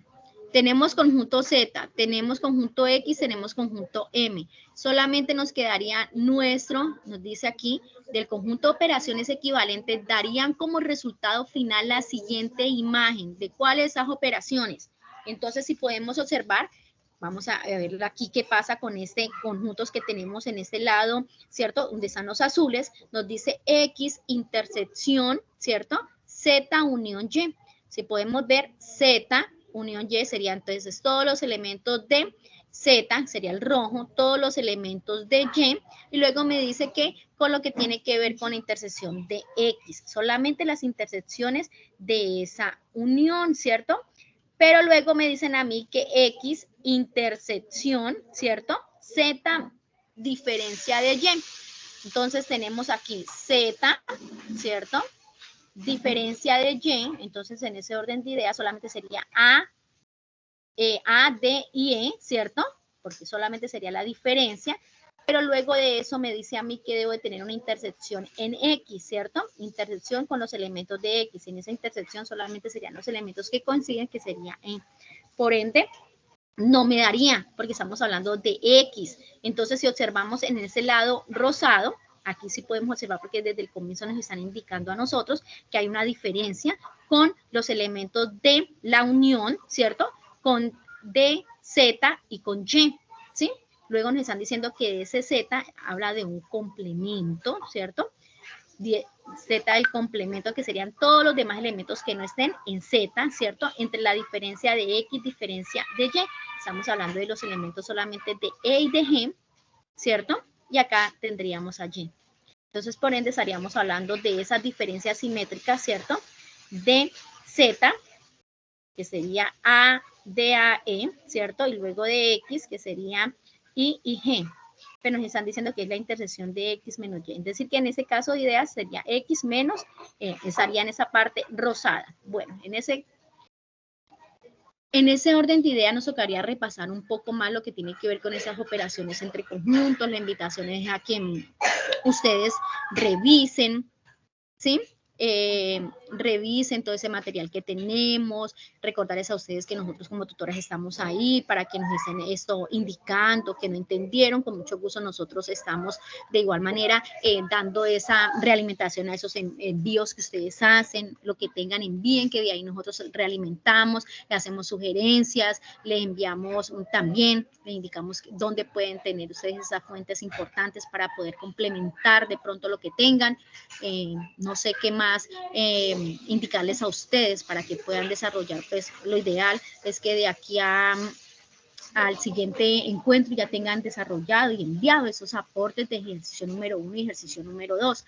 tenemos conjunto Z, tenemos conjunto X, tenemos conjunto M. Solamente nos quedaría nuestro, nos dice aquí, del conjunto de operaciones equivalentes, darían como resultado final la siguiente imagen. ¿De cuáles esas operaciones? Entonces, si podemos observar, vamos a ver aquí qué pasa con este conjuntos que tenemos en este lado, ¿cierto? Donde están los azules, nos dice X intersección, ¿cierto? Z unión Y. Si podemos ver Z unión Y sería entonces todos los elementos de Z, sería el rojo, todos los elementos de Y luego me dice que con lo que tiene que ver con la intersección de X, solamente las intersecciones de esa unión, ¿cierto? Pero luego me dicen a mí que X intersección, ¿cierto? Z diferencia de Y. Entonces tenemos aquí Z, ¿cierto? Diferencia de Y, entonces en ese orden de ideas solamente sería A, D y E, ¿cierto? Porque solamente sería la diferencia, pero luego de eso me dice a mí que debo de tener una intersección en X, ¿cierto? Intersección con los elementos de X, en esa intersección solamente serían los elementos que coinciden, que sería E. Por ende, no me daría, porque estamos hablando de X. Entonces, si observamos en ese lado rosado, aquí sí podemos observar porque desde el comienzo nos están indicando a nosotros que hay una diferencia con los elementos de la unión, ¿cierto? Con D, Z y con Y, ¿sí? Luego nos están diciendo que ese Z habla de un complemento, ¿cierto? Z del complemento, que serían todos los demás elementos que no estén en Z, ¿cierto? Entre la diferencia de X, diferencia de Y. Estamos hablando de los elementos solamente de E y de G, ¿cierto? Y acá tendríamos a Y. Entonces, por ende, estaríamos hablando de esas diferencias simétricas, ¿cierto? De Z, que sería A, D, A, E, ¿cierto? Y luego de X, que sería I y G. Pero nos están diciendo que es la intersección de X menos Y. Es decir, que en ese caso de ideas sería X menos, estaría en esa parte rosada. Bueno, en ese orden de ideas nos tocaría repasar un poco más lo que tiene que ver con esas operaciones entre conjuntos. La invitación es a que ustedes revisen, ¿sí? Revisen todo ese material que tenemos, recordarles a ustedes que nosotros como tutoras estamos ahí para que nos estén esto indicando, que no entendieron, con mucho gusto nosotros estamos de igual manera dando esa realimentación a esos envíos que ustedes hacen, lo que tengan envíen, que de ahí nosotros realimentamos, le hacemos sugerencias, le enviamos también, le indicamos dónde pueden tener ustedes esas fuentes importantes para poder complementar de pronto lo que tengan, no sé qué más indicarles a ustedes para que puedan desarrollar, pues lo ideal es que de aquí al siguiente encuentro ya tengan desarrollado y enviado esos aportes de ejercicio número 1 y ejercicio número 2.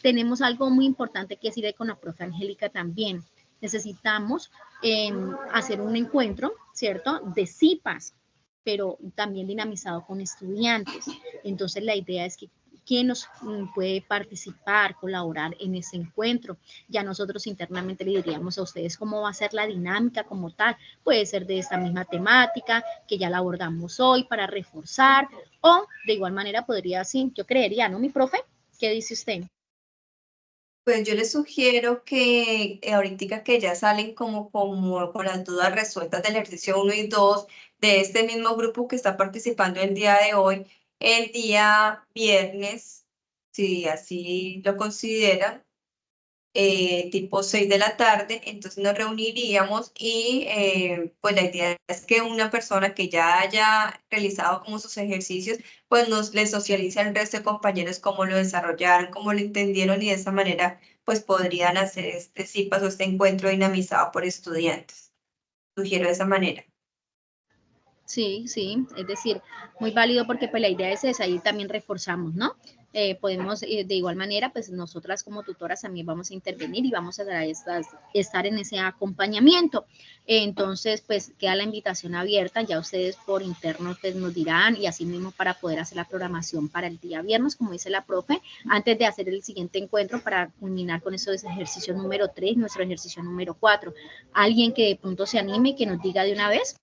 Tenemos algo muy importante que decir con la profe Angélica también. Necesitamos hacer un encuentro, ¿cierto? De CIPAS, pero también dinamizado con estudiantes. Entonces la idea es que quién nos puede participar, colaborar en ese encuentro. Ya nosotros internamente le diríamos a ustedes cómo va a ser la dinámica como tal. Puede ser de esta misma temática que ya la abordamos hoy para reforzar, o de igual manera podría, sí, yo creería, ¿no, mi profe? ¿Qué dice usted? Pues yo les sugiero que ahorita que ya salen como con las dudas resueltas del ejercicio 1 y 2 de este mismo grupo que está participando el día de hoy, el día viernes, si así lo consideran, tipo 6 de la tarde, entonces nos reuniríamos y pues la idea es que una persona que ya haya realizado como sus ejercicios, pues les socialice al resto de compañeros cómo lo desarrollaron, cómo lo entendieron y de esa manera pues podrían hacer este CIPAS o este encuentro dinamizado por estudiantes. Sugiero de esa manera. Sí, sí, es decir, muy válido porque pues la idea es esa, ahí también reforzamos, ¿no? Podemos de igual manera, pues nosotras como tutoras también vamos a intervenir y vamos a estar en ese acompañamiento. Entonces, pues queda la invitación abierta, ya ustedes por interno pues nos dirán y así mismo para poder hacer la programación para el día viernes, como dice la profe, antes de hacer el siguiente encuentro para culminar con eso de ese ejercicio número 3, nuestro ejercicio número 4. Alguien que de pronto se anime y que nos diga de una vez.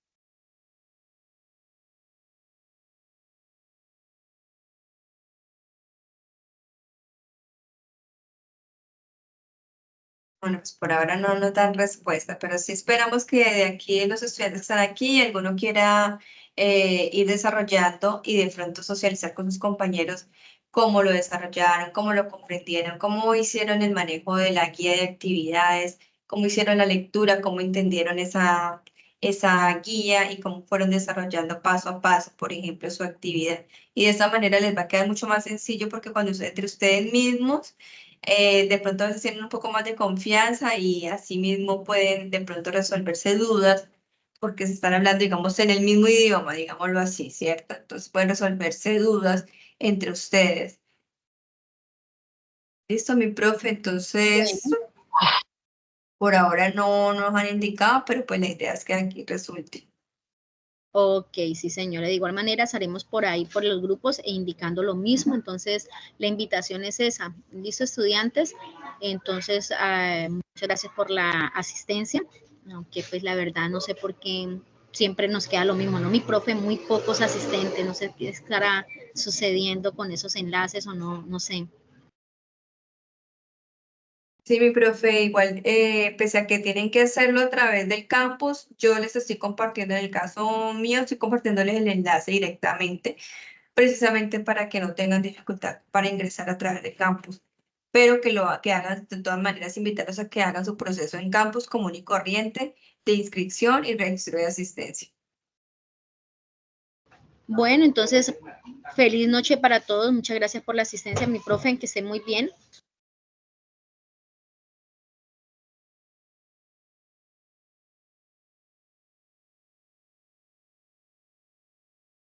Bueno, pues por ahora no nos dan respuesta, pero sí esperamos que de aquí los estudiantes que están aquí, alguno quiera ir desarrollando y de pronto socializar con sus compañeros cómo lo desarrollaron, cómo lo comprendieron, cómo hicieron el manejo de la guía de actividades, cómo hicieron la lectura, cómo entendieron esa guía y cómo fueron desarrollando paso a paso, por ejemplo, su actividad. Y de esa manera les va a quedar mucho más sencillo porque cuando entre ustedes mismos de pronto a veces tienen un poco más de confianza y así mismo pueden de pronto resolverse dudas porque se están hablando, digamos, en el mismo idioma, digámoslo así, ¿cierto? Entonces pueden resolverse dudas entre ustedes. Listo, mi profe, entonces Bueno. Por ahora no nos han indicado, pero pues la idea es que aquí resulte. Ok, sí, señora. De igual manera, estaremos por ahí, por los grupos, e indicando lo mismo. Entonces, la invitación es esa. ¿Listo, estudiantes? Entonces, muchas gracias por la asistencia, aunque pues la verdad no sé por qué siempre nos queda lo mismo, ¿no? Mi profe, muy pocos asistentes, no sé qué estará sucediendo con esos enlaces o no, no sé. Sí, mi profe, igual, pese a que tienen que hacerlo a través del campus, yo les estoy compartiendo, en el caso mío, estoy compartiéndoles el enlace directamente, precisamente para que no tengan dificultad para ingresar a través del campus, pero que hagan, de todas maneras, invitarlos a que hagan su proceso en campus común y corriente de inscripción y registro de asistencia. Bueno, entonces, feliz noche para todos. Muchas gracias por la asistencia, mi profe, que esté muy bien.